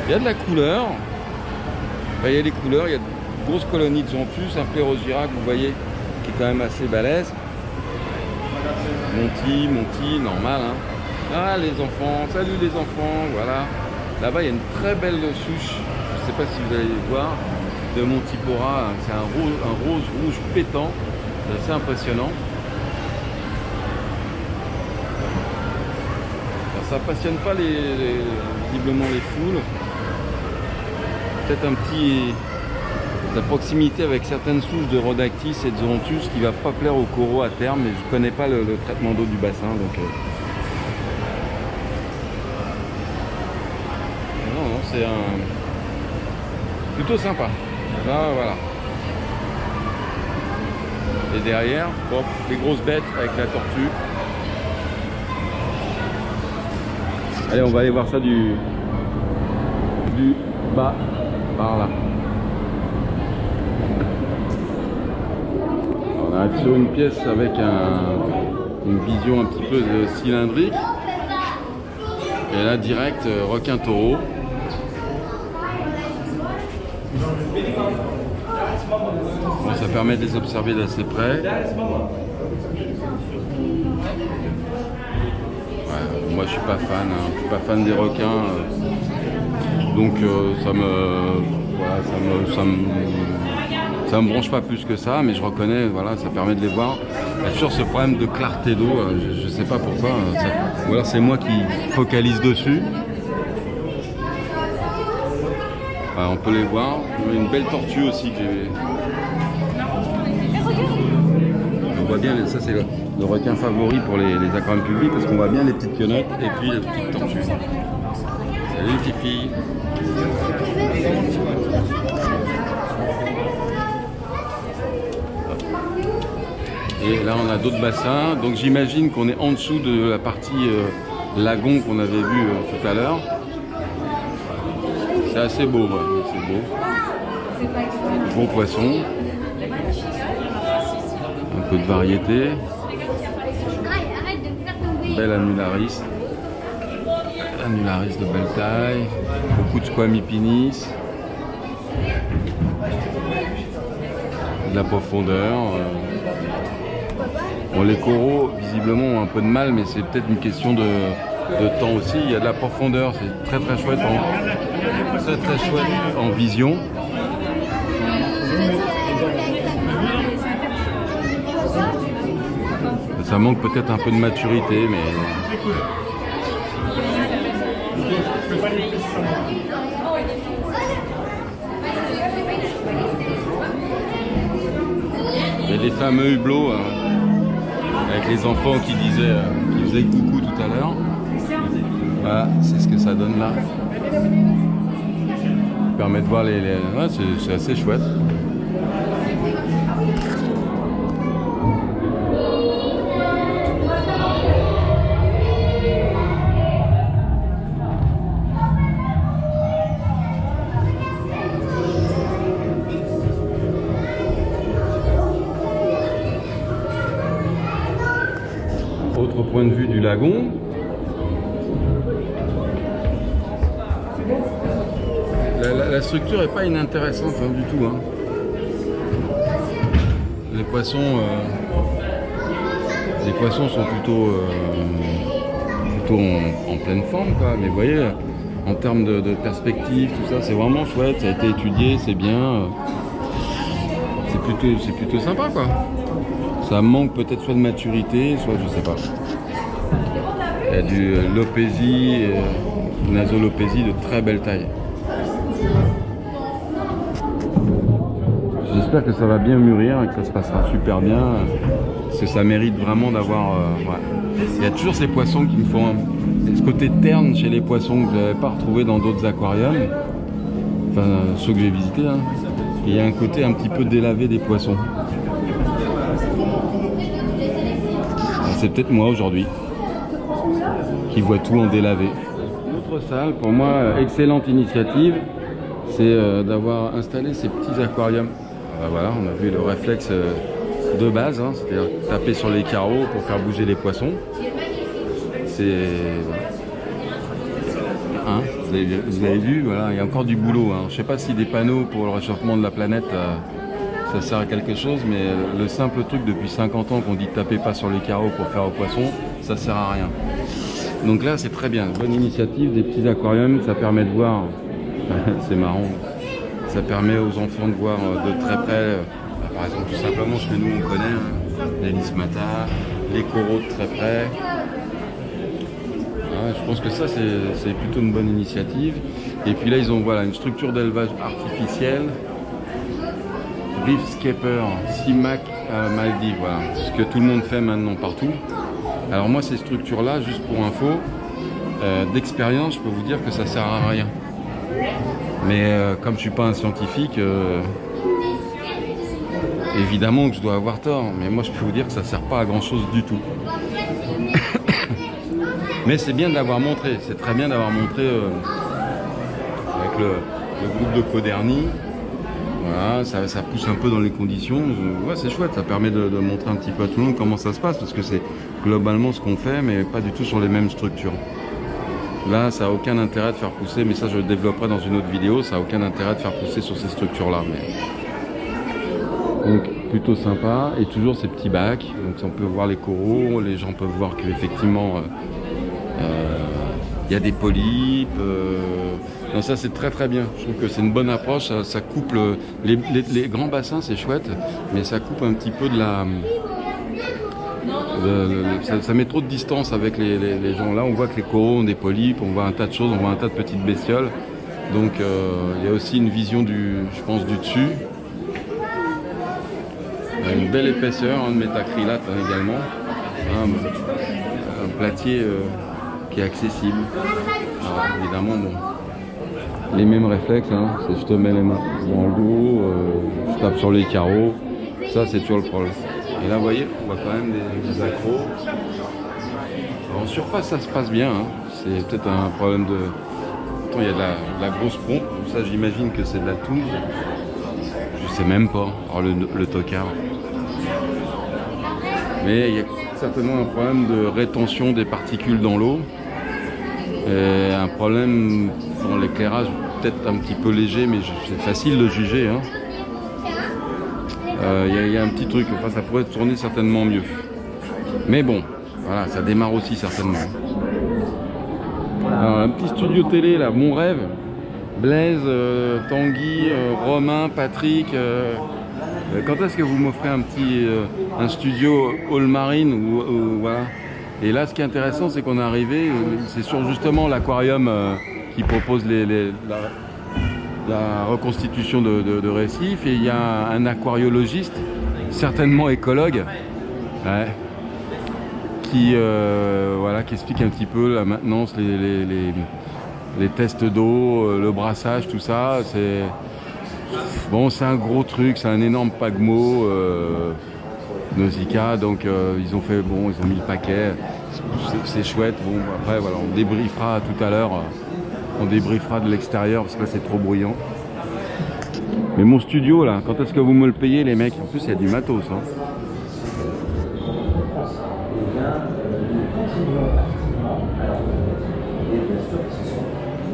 Il y a de la couleur. Enfin, il y a des couleurs. Il y a de grosses colonies de Janthus, un Plérogirac, vous voyez, qui est quand même assez balèze. Monty, normal. Hein. Ah, les enfants. Salut les enfants. Voilà. Là-bas, il y a une très belle souche. Je ne sais pas si vous allez voir. De Montipora. C'est un rose rouge pétant. C'est assez impressionnant. Alors, ça passionne pas visiblement les foules. Peut-être un petit la proximité avec certaines souches de Rhodactis et de Zorontus qui va pas plaire aux coraux à terme, mais je connais pas le traitement d'eau du bassin, donc non, c'est plutôt sympa. Ah, voilà. Et derrière, bon, les grosses bêtes avec la tortue. Allez, on va aller voir ça du Bah, par là. On arrive sur une pièce avec une vision un petit peu cylindrique. Et là, direct, requin taureau. Bon, ça permet de les observer d'assez près. Ouais, moi, je suis pas fan. Hein. Je suis pas fan des requins. Donc, ça me bronche pas plus que ça. Mais je reconnais, voilà, ça permet de les voir. Il y a toujours ce problème de clarté d'eau. Je sais pas pourquoi. Ou alors, c'est moi qui focalise dessus. On peut les voir. Il y a une belle tortue aussi que j'ai. On voit bien, ça c'est le requin favori pour les aquariums publics parce qu'on voit bien les petites quenottes et puis les petites tortues. Salut Fifi. Et là on a d'autres bassins. Donc j'imagine qu'on est en dessous de la partie lagon qu'on avait vu tout à l'heure. C'est assez beau, ouais. C'est beau. Bon poisson. Un peu de variété. Belle annularis. Annularis de belle taille. Beaucoup de squamipinis. De la profondeur. Bon, les coraux, visiblement, ont un peu de mal, mais c'est peut-être une question de temps aussi. Il y a de la profondeur, c'est très très chouette en vision. Ça manque peut-être un peu de maturité, mais il y a les fameux hublots avec les enfants qui faisaient coucou tout à l'heure. Voilà, c'est ce que ça donne là. Ça permet de voir les... Ouais, c'est assez chouette. Autre point de vue du lagon. La structure n'est pas inintéressante hein, du tout. Hein. Les poissons sont plutôt en pleine forme, quoi. Mais vous voyez, en termes de perspective, tout ça, c'est vraiment chouette. Ça a été étudié, c'est bien. C'est plutôt sympa, quoi. Ça manque peut-être soit de maturité, soit je sais pas. Il y a du lopésie, nasolopésie de très belle taille. J'espère que ça va bien mûrir et que ça se passera super bien. Parce que ça mérite vraiment d'avoir... ouais. Il y a toujours ces poissons qui me font... ce côté terne chez les poissons que je n'avais pas retrouvé dans d'autres aquariums. Enfin, ceux que j'ai visités. Hein. Et il y a un côté un petit peu délavé des poissons. C'est peut-être moi aujourd'hui qui vois tout en délavé. Une autre salle, pour moi, excellente initiative, c'est d'avoir installé ces petits aquariums. Ben voilà, on a vu le réflexe de base, hein, c'est-à-dire taper sur les carreaux pour faire bouger les poissons. C'est... Hein, vous avez vu, voilà, il y a encore du boulot. Hein. Je ne sais pas si des panneaux pour le réchauffement de la planète, ça sert à quelque chose, mais le simple truc depuis 50 ans qu'on dit taper pas sur les carreaux pour faire aux poissons, ça sert à rien. Donc là, c'est très bien, bonne initiative, des petits aquariums, ça permet de voir, c'est marrant, ça permet aux enfants de voir de très près, par exemple tout simplement ce que nous on connaît, hein, les lismata, les coraux de très près. Ouais, je pense que ça c'est plutôt une bonne initiative. Et puis là ils ont voilà, une structure d'élevage artificielle, Reefscaper, CIMAC Maldives, voilà, ce que tout le monde fait maintenant partout. Alors moi ces structures là, juste pour info, d'expérience je peux vous dire que ça sert à rien. Mais comme je suis pas un scientifique, évidemment que je dois avoir tort, mais moi je peux vous dire que ça sert pas à grand chose du tout. Mais c'est bien de l'avoir montré, c'est très bien d'avoir montré avec le groupe de Coderny. Voilà, ça pousse un peu dans les conditions. Ouais, c'est chouette, ça permet de montrer un petit peu à tout le monde comment ça se passe, parce que c'est globalement ce qu'on fait, mais pas du tout sur les mêmes structures. Là, ça n'a aucun intérêt de faire pousser, mais ça je le développerai dans une autre vidéo, ça n'a aucun intérêt de faire pousser sur ces structures-là. Donc plutôt sympa, et toujours ces petits bacs, donc on peut voir les coraux, les gens peuvent voir qu'effectivement il y a des polypes. Non, ça c'est très bien, je trouve que c'est une bonne approche, ça coupe les grands bassins, c'est chouette, mais ça coupe un petit peu de la... ça met trop de distance avec les gens. Là on voit que les coraux ont des polypes, on voit un tas de choses, on voit un tas de petites bestioles, donc il y a aussi une vision je pense du dessus. Une belle épaisseur de métacrylate également, un platier qui est accessible. Alors, évidemment, bon, les mêmes réflexes, c'est je te mets les mains dans le dos, je tape sur les carreaux, ça c'est toujours le problème. Et là vous voyez, on voit quand même des accros. Alors, en surface ça se passe bien, c'est peut-être un problème de... Attends, il y a de la grosse pompe, ça j'imagine que c'est de la toune, je sais même pas, alors le tocard. Mais il y a certainement un problème de rétention des particules dans l'eau. Et un problème dans l'éclairage peut-être un petit peu léger, mais c'est facile de juger. Il y a un petit truc, enfin ça pourrait tourner certainement mieux. Mais bon, voilà, ça démarre aussi certainement. Alors, un petit studio télé là, mon rêve. Blaise, Tanguy, Romain, Patrick... quand est-ce que vous m'offrez un studio All Marine ou voilà. Et là, ce qui est intéressant, c'est qu'on est arrivé, c'est sur justement l'aquarium qui propose la reconstitution de récifs, et il y a un aquariologiste, certainement écologue, qui explique un petit peu la maintenance, les tests d'eau, le brassage, tout ça. Bon, c'est un gros truc, c'est un énorme paquebot Nausicaa, donc ils ont mis le paquet, c'est chouette. Bon, après voilà, on débriefera tout à l'heure, on débriefera de l'extérieur parce que là c'est trop bruyant. Mais mon studio là, quand est-ce que vous me le payez les mecs? En plus il y a du matos.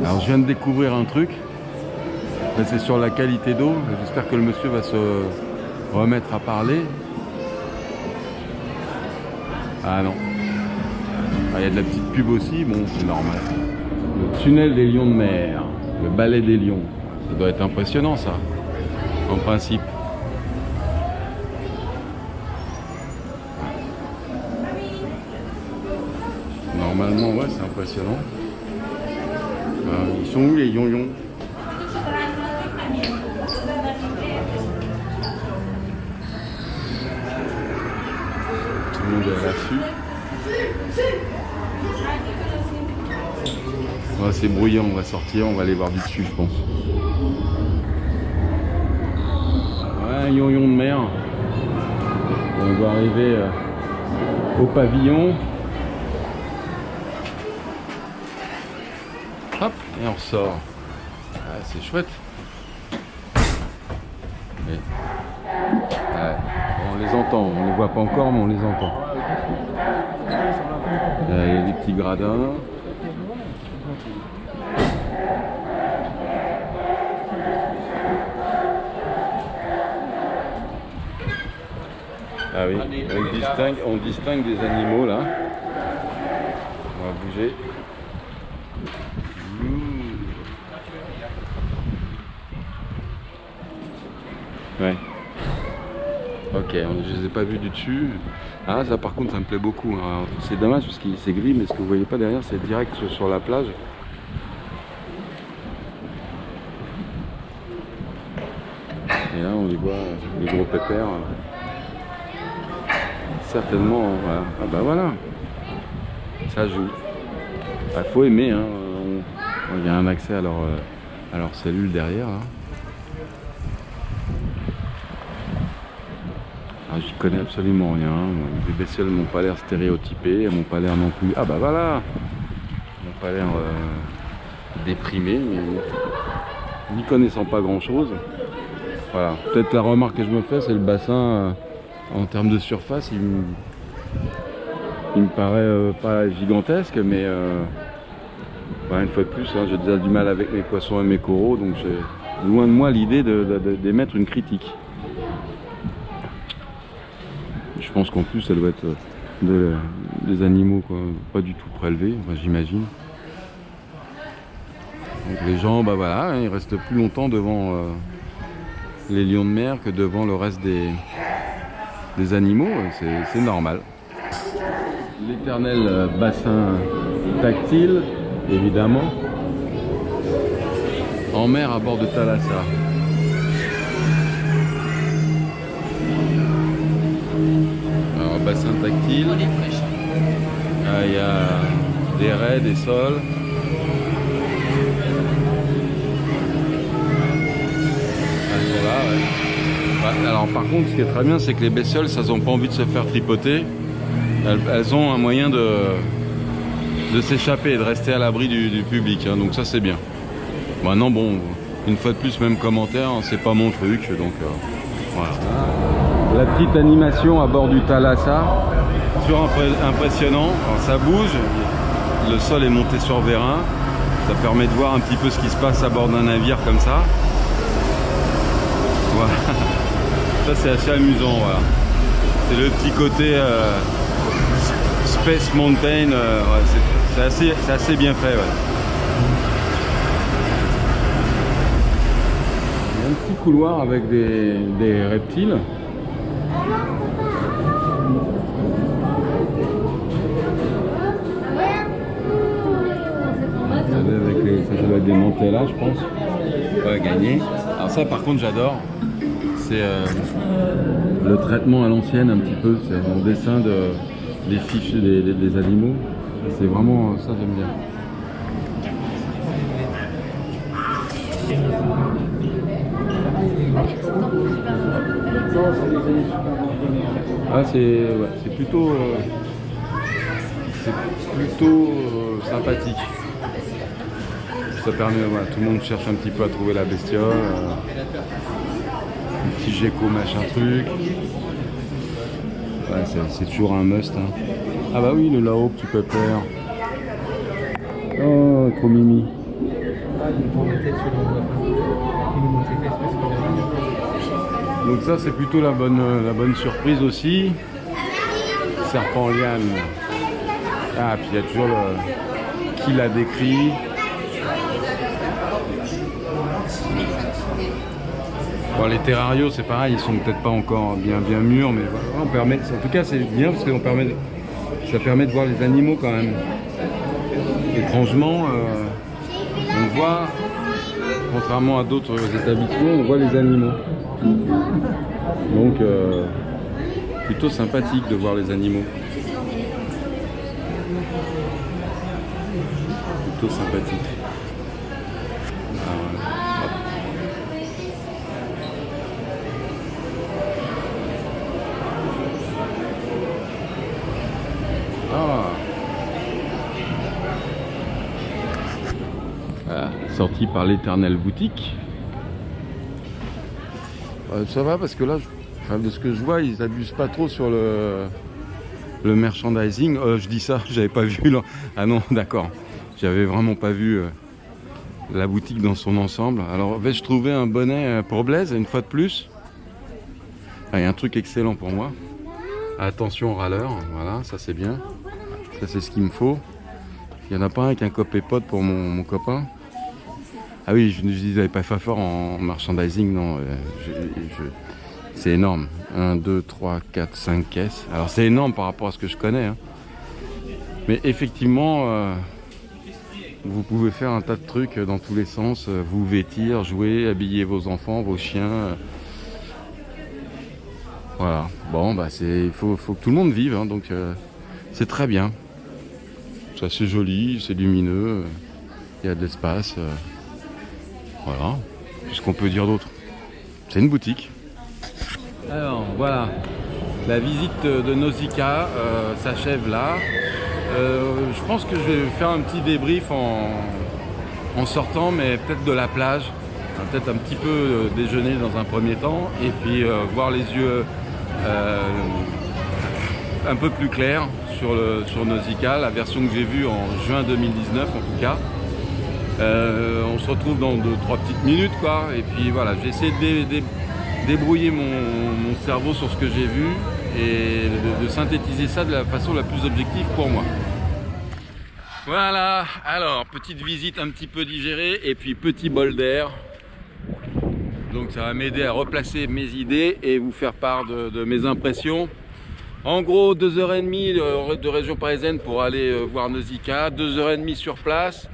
Alors je viens de découvrir un truc. C'est sur la qualité d'eau. J'espère que le monsieur va se remettre à parler. Ah non. Il y a de la petite pub aussi. Bon, c'est normal. Le tunnel des lions de mer. Le balai des lions. Ça doit être impressionnant ça. En principe. Normalement, ouais, c'est impressionnant. Ils sont où les yon-yon? À l'affût. Oh, c'est bruyant, on va sortir, on va aller voir du dessus je pense. Ouais, yon-yon de mer. On va arriver au pavillon. Hop, et on ressort. Ah, c'est chouette. Et... on les entend, on les voit pas encore mais on les entend. Il y a des petits gradins. Ah oui, on distingue des animaux là. On va bouger. Ouais. Ok, je les ai pas vus du dessus. Ah ça par contre ça me plaît beaucoup. C'est dommage parce que c'est gris, mais ce que vous voyez pas derrière c'est direct sur la plage. Et là on les voit, les gros pépères. Certainement, voilà. Ah bah voilà. Ça joue. Bah, faut aimer, hein. Il y a un accès à leurs cellules derrière. Hein. J'y connais absolument rien. Les bestioles m'ont pas l'air stéréotypées, elles m'ont pas l'air non plus. Ah bah voilà. Elles m'ont pas l'air déprimées. Mais... n'y connaissant pas grand chose. Voilà, peut-être la remarque que je me fais, c'est le bassin en termes de surface, il me paraît pas gigantesque, mais ouais, une fois de plus, hein, j'ai déjà du mal avec mes poissons et mes coraux, donc j'ai loin de moi l'idée d'émettre une critique. Je pense qu'en plus, ça doit être des animaux quoi, pas du tout prélevés, enfin, j'imagine. Donc les gens, bah voilà, hein, ils restent plus longtemps devant les lions de mer que devant le reste des animaux, c'est normal. L'éternel bassin tactile, évidemment, en mer à bord de Thalassa. Alors, bassin tactile, il y a des raies, des sols. Elles sont là, ouais. Alors par contre, ce qui est très bien, c'est que les bestioles, ça n'ont pas envie de se faire tripoter. Elles ont un moyen de s'échapper et de rester à l'abri du public, hein, donc ça c'est bien. Maintenant bon, une fois de plus, même commentaire, hein, c'est pas mon truc, donc voilà. La petite animation à bord du Thalassa, impressionnant. Alors, ça bouge, le sol est monté sur vérin, ça permet de voir un petit peu ce qui se passe à bord d'un navire comme ça. Voilà. Ça c'est assez amusant, voilà. C'est le petit côté Space Mountain, ouais, c'est assez bien fait. Ouais. Il y a un petit couloir avec des reptiles. Ça doit être des mantelas, je pense. Ouais, gagné. Alors ça par contre j'adore. C'est le traitement à l'ancienne un petit peu, c'est un dessin des fiches des animaux. C'est vraiment ça, j'aime bien. Ah c'est plutôt sympathique. Ça permet, voilà, tout le monde cherche un petit peu à trouver la bestiole. Un petit gecko machin truc. Ouais, c'est toujours un must. Hein. Ah bah oui, le là-haut, petit pépère. Oh, trop mimi. Donc ça c'est plutôt la bonne surprise aussi. Serpent liane. Ah puis il y a toujours qui l'a décrit. Bon, les terrarios c'est pareil, ils sont peut-être pas encore bien mûrs, mais voilà, on permet, en tout cas c'est bien parce que ça permet de voir les animaux quand même. Étrangement, on voit, contrairement à d'autres établissements, on voit les animaux. Donc plutôt sympathique de voir les animaux. Plutôt sympathique. Sorti par l'Éternelle Boutique. Ça va parce que là, de ce que je vois, ils abusent pas trop sur le merchandising. Je dis ça, j'avais pas vu là. Ah non, d'accord. J'avais vraiment pas vu la boutique dans son ensemble. Alors, vais-je trouver un bonnet pour Blaise une fois de plus? Il y a un truc excellent pour moi. Attention râleur, voilà, ça c'est bien. Ça c'est ce qu'il me faut. Il n'y en a pas un avec un copé-pote pour mon copain. Ah oui, je disais pas fort en merchandising, non. C'est énorme. 1, 2, 3, 4, 5 caisses. Alors c'est énorme par rapport à ce que je connais. Hein. Mais effectivement, vous pouvez faire un tas de trucs dans tous les sens. Vous vêtir, jouer, habiller vos enfants, vos chiens. Voilà. Bon, bah il faut que tout le monde vive. Hein, donc c'est très bien. C'est assez joli, c'est lumineux. Il y a de l'espace. Voilà, qu'est-ce qu'on peut dire d'autre? C'est une boutique. Alors voilà, la visite de Nausicaa s'achève là. Je pense que je vais faire un petit débrief en sortant, mais peut-être de la plage. On va peut-être un petit peu déjeuner dans un premier temps et puis voir les yeux un peu plus clairs sur Nausicaa, la version que j'ai vue en juin 2019 en tout cas. On se retrouve dans 2-3 petites minutes quoi, et puis voilà, j'ai essayé de débrouiller mon cerveau sur ce que j'ai vu et de synthétiser ça de la façon la plus objective pour moi. Voilà, alors petite visite un petit peu digérée et puis petit bol d'air. Donc ça va m'aider à replacer mes idées et vous faire part de mes impressions. En gros 2h30 de région parisienne pour aller voir Nausicaa, 2h30 sur place.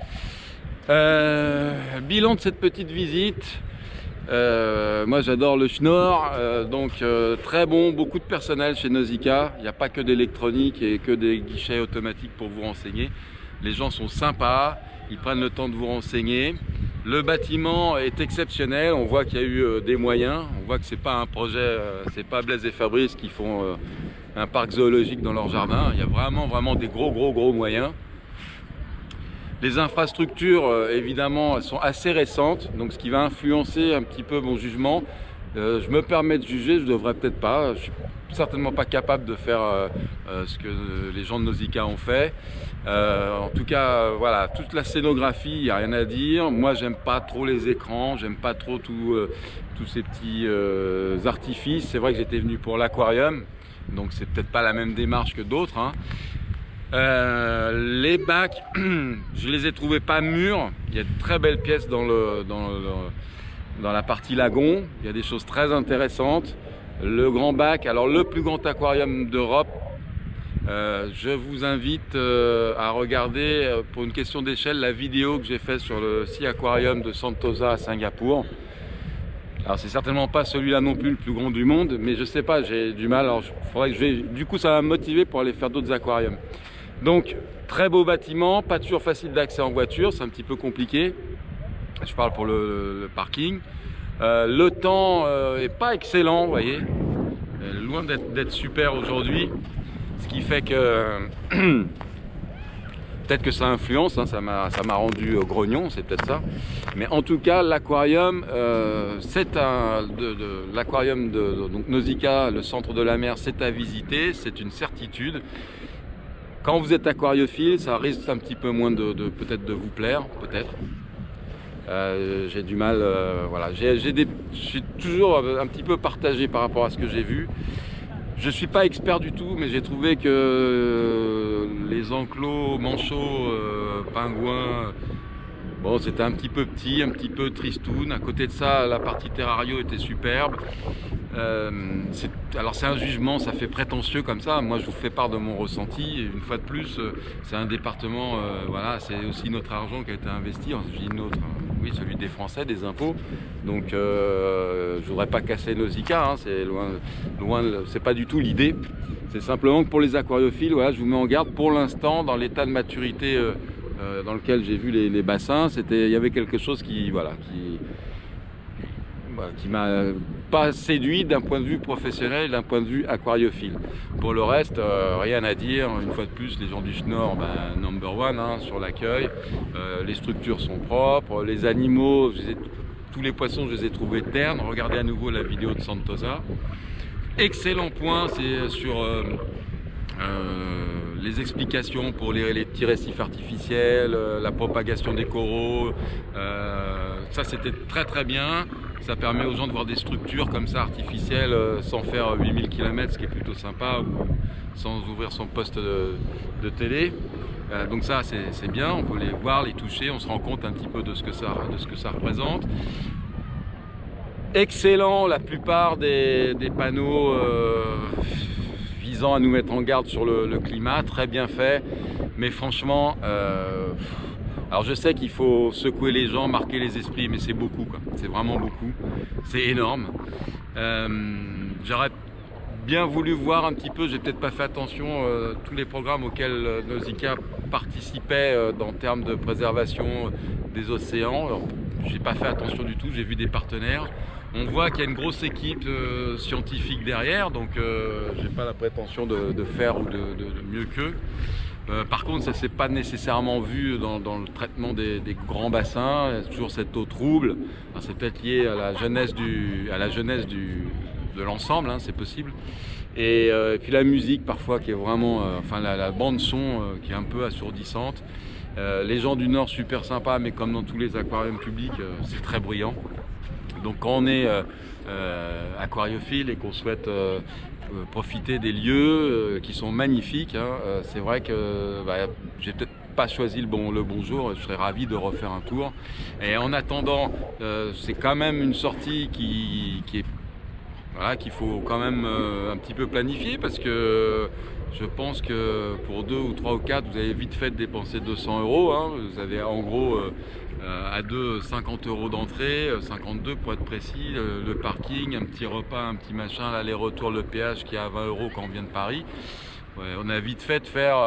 Bilan de cette petite visite. Moi j'adore le schnorr, donc très bon, beaucoup de personnel chez Nausicaa. Il n'y a pas que d'électronique et que des guichets automatiques pour vous renseigner. Les gens sont sympas, ils prennent le temps de vous renseigner. Le bâtiment est exceptionnel, on voit qu'il y a eu des moyens. On voit que c'est pas un projet, c'est pas Blaise et Fabrice qui font un parc zoologique dans leur jardin. Il y a vraiment des gros moyens. Les infrastructures, évidemment, elles sont assez récentes, donc ce qui va influencer un petit peu mon jugement. Je me permets de juger, je devrais peut-être pas. Je suis certainement pas capable de faire ce que les gens de Nausicaa ont fait. En tout cas, voilà, toute la scénographie, il n'y a rien à dire. Moi, j'aime pas trop les écrans, j'aime pas trop tous ces petits artifices. C'est vrai que j'étais venu pour l'aquarium, donc c'est peut-être pas la même démarche que d'autres, hein. Les bacs, je les ai trouvés pas mûrs. Il y a de très belles pièces dans la partie lagon. Il y a des choses très intéressantes. Le grand bac, alors le plus grand aquarium d'Europe. Je vous invite à regarder, pour une question d'échelle, la vidéo que j'ai faite sur le Sea Aquarium de Sentosa à Singapour. Alors c'est certainement pas celui-là non plus le plus grand du monde, mais je sais pas, j'ai du mal. Alors faudrait que du coup ça va me motiver pour aller faire d'autres aquariums. Donc très beau bâtiment, pas toujours facile d'accès en voiture, c'est un petit peu compliqué. Je parle pour le parking. Le temps est pas excellent, vous voyez, loin d'être super aujourd'hui, ce qui fait que peut-être que ça influence, hein, ça m'a rendu grognon, c'est peut-être ça. Mais en tout cas, l'aquarium, l'aquarium de Nausicaa, le centre de la mer, c'est à visiter, c'est une certitude. Quand vous êtes aquariophile, ça risque un petit peu moins peut-être de vous plaire, peut-être. J'ai du mal, voilà. Je suis toujours un petit peu partagé par rapport à ce que j'ai vu. Je ne suis pas expert du tout, mais j'ai trouvé que les enclos, manchots, pingouins, bon, c'était un petit peu petit, un petit peu tristoun. À côté de ça, la partie terrario était superbe. Alors c'est un jugement, ça fait prétentieux comme ça. Moi, je vous fais part de mon ressenti. Et une fois de plus, c'est un département, voilà, c'est aussi notre argent qui a été investi. Je dis notre, oui, celui des Français, des impôts. Donc, je voudrais pas casser Nausicaa. Hein, c'est loin, c'est pas du tout l'idée. C'est simplement que pour les aquariophiles, voilà, je vous mets en garde. Pour l'instant, dans l'état de maturité dans lequel j'ai vu les bassins, il y avait quelque chose qui m'a pas séduit d'un point de vue professionnel, d'un point de vue aquariophile. Pour le reste, rien à dire. Une fois de plus, les gens du schnorr, number one, hein, sur l'accueil. Les structures sont propres, les animaux, tous les poissons, je les ai trouvés ternes. Regardez à nouveau la vidéo de Sentosa. Excellent point, c'est sur les explications pour les petits récifs artificiels, la propagation des coraux. Ça, c'était très bien. Ça permet aux gens de voir des structures comme ça artificielles sans faire 8000 km, ce qui est plutôt sympa, ou sans ouvrir son poste de télé. Donc ça, c'est bien, on peut les voir, les toucher, on se rend compte un petit peu de ce que ça représente. Excellent, la plupart des panneaux visant à nous mettre en garde sur le climat, très bien fait, mais franchement, alors je sais qu'il faut secouer les gens, marquer les esprits, mais c'est beaucoup, quoi. C'est vraiment beaucoup, c'est énorme. J'aurais bien voulu voir un petit peu, j'ai peut-être pas fait attention, tous les programmes auxquels Nausicaa participait en termes de préservation des océans. J'ai pas fait attention du tout, j'ai vu des partenaires. On voit qu'il y a une grosse équipe scientifique derrière, donc j'ai pas la prétention de faire ou de mieux qu'eux. Par contre, ça ne s'est pas nécessairement vu dans le traitement des grands bassins. Il y a toujours cette eau trouble. C'est peut-être lié à la jeunesse de l'ensemble, hein, c'est possible. Et puis la musique parfois qui est vraiment, la bande son qui est un peu assourdissante. Les gens du Nord super sympas, mais comme dans tous les aquariums publics, c'est très bruyant. Donc quand on est aquariophile et qu'on souhaite profiter des lieux qui sont magnifiques, hein, c'est vrai que j'ai peut-être pas choisi le bon jour, je serais ravi de refaire un tour. Et en attendant, c'est quand même une sortie qui est qu'il faut quand même un petit peu planifier, parce que je pense que pour 2 ou 3 ou 4, vous avez vite fait de dépenser 200 €. Hein. Vous avez en gros à 2, 50 € d'entrée, 52 pour être précis, le parking, un petit repas, un petit machin, l'aller-retour, le péage qui est à 20 € quand on vient de Paris. Ouais, on a vite fait de faire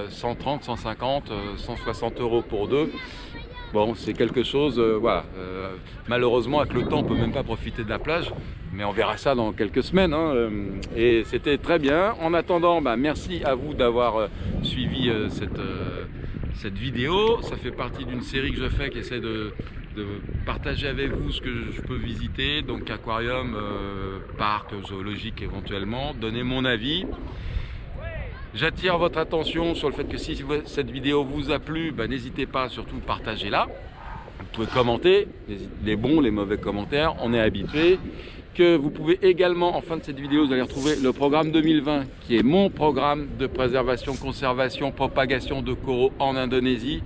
130, 150, 160 € pour 2. Bon, c'est quelque chose, malheureusement, avec le temps, on ne peut même pas profiter de la plage, mais on verra ça dans quelques semaines. Hein, et c'était très bien. En attendant, merci à vous d'avoir suivi cette vidéo. Ça fait partie d'une série que je fais qui essaie de partager avec vous ce que je peux visiter, donc aquarium, parc, zoologique éventuellement, donner mon avis. J'attire votre attention sur le fait que si cette vidéo vous a plu, n'hésitez pas, surtout partagez-la. Vous pouvez commenter, les bons, les mauvais commentaires, on est habitué. Que vous pouvez également, en fin de cette vidéo, vous allez retrouver le programme 2020, qui est mon programme de préservation, conservation, propagation de coraux en Indonésie,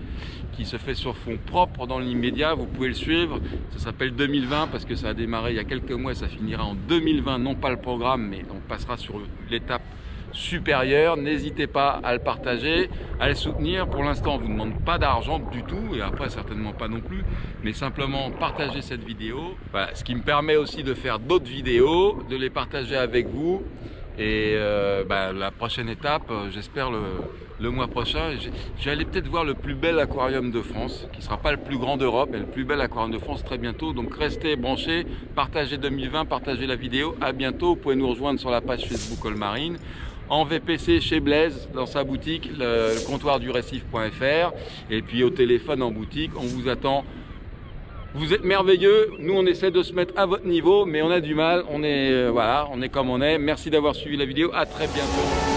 qui se fait sur fond propre dans l'immédiat. Vous pouvez le suivre, ça s'appelle 2020 parce que ça a démarré il y a quelques mois et ça finira en 2020, non pas le programme, mais on passera sur l'étape supérieur. N'hésitez pas à le partager, à le soutenir. Pour l'instant, on ne vous demande pas d'argent du tout, et après certainement pas non plus, mais simplement partager cette vidéo. Voilà, ce qui me permet aussi de faire d'autres vidéos, de les partager avec vous. Et la prochaine étape, j'espère le mois prochain, j'allais peut-être voir le plus bel aquarium de France, qui ne sera pas le plus grand d'Europe, mais le plus bel aquarium de France très bientôt. Donc restez branchés, partagez 2020, partagez la vidéo. À bientôt. Vous pouvez nous rejoindre sur la page Facebook Allmarine, en VPC chez Blaise, dans sa boutique, le comptoir du récif.fr, et puis au téléphone en boutique. On vous attend. Vous êtes merveilleux. Nous, on essaie de se mettre à votre niveau, mais on a du mal. On est comme on est. Merci d'avoir suivi la vidéo. À très bientôt.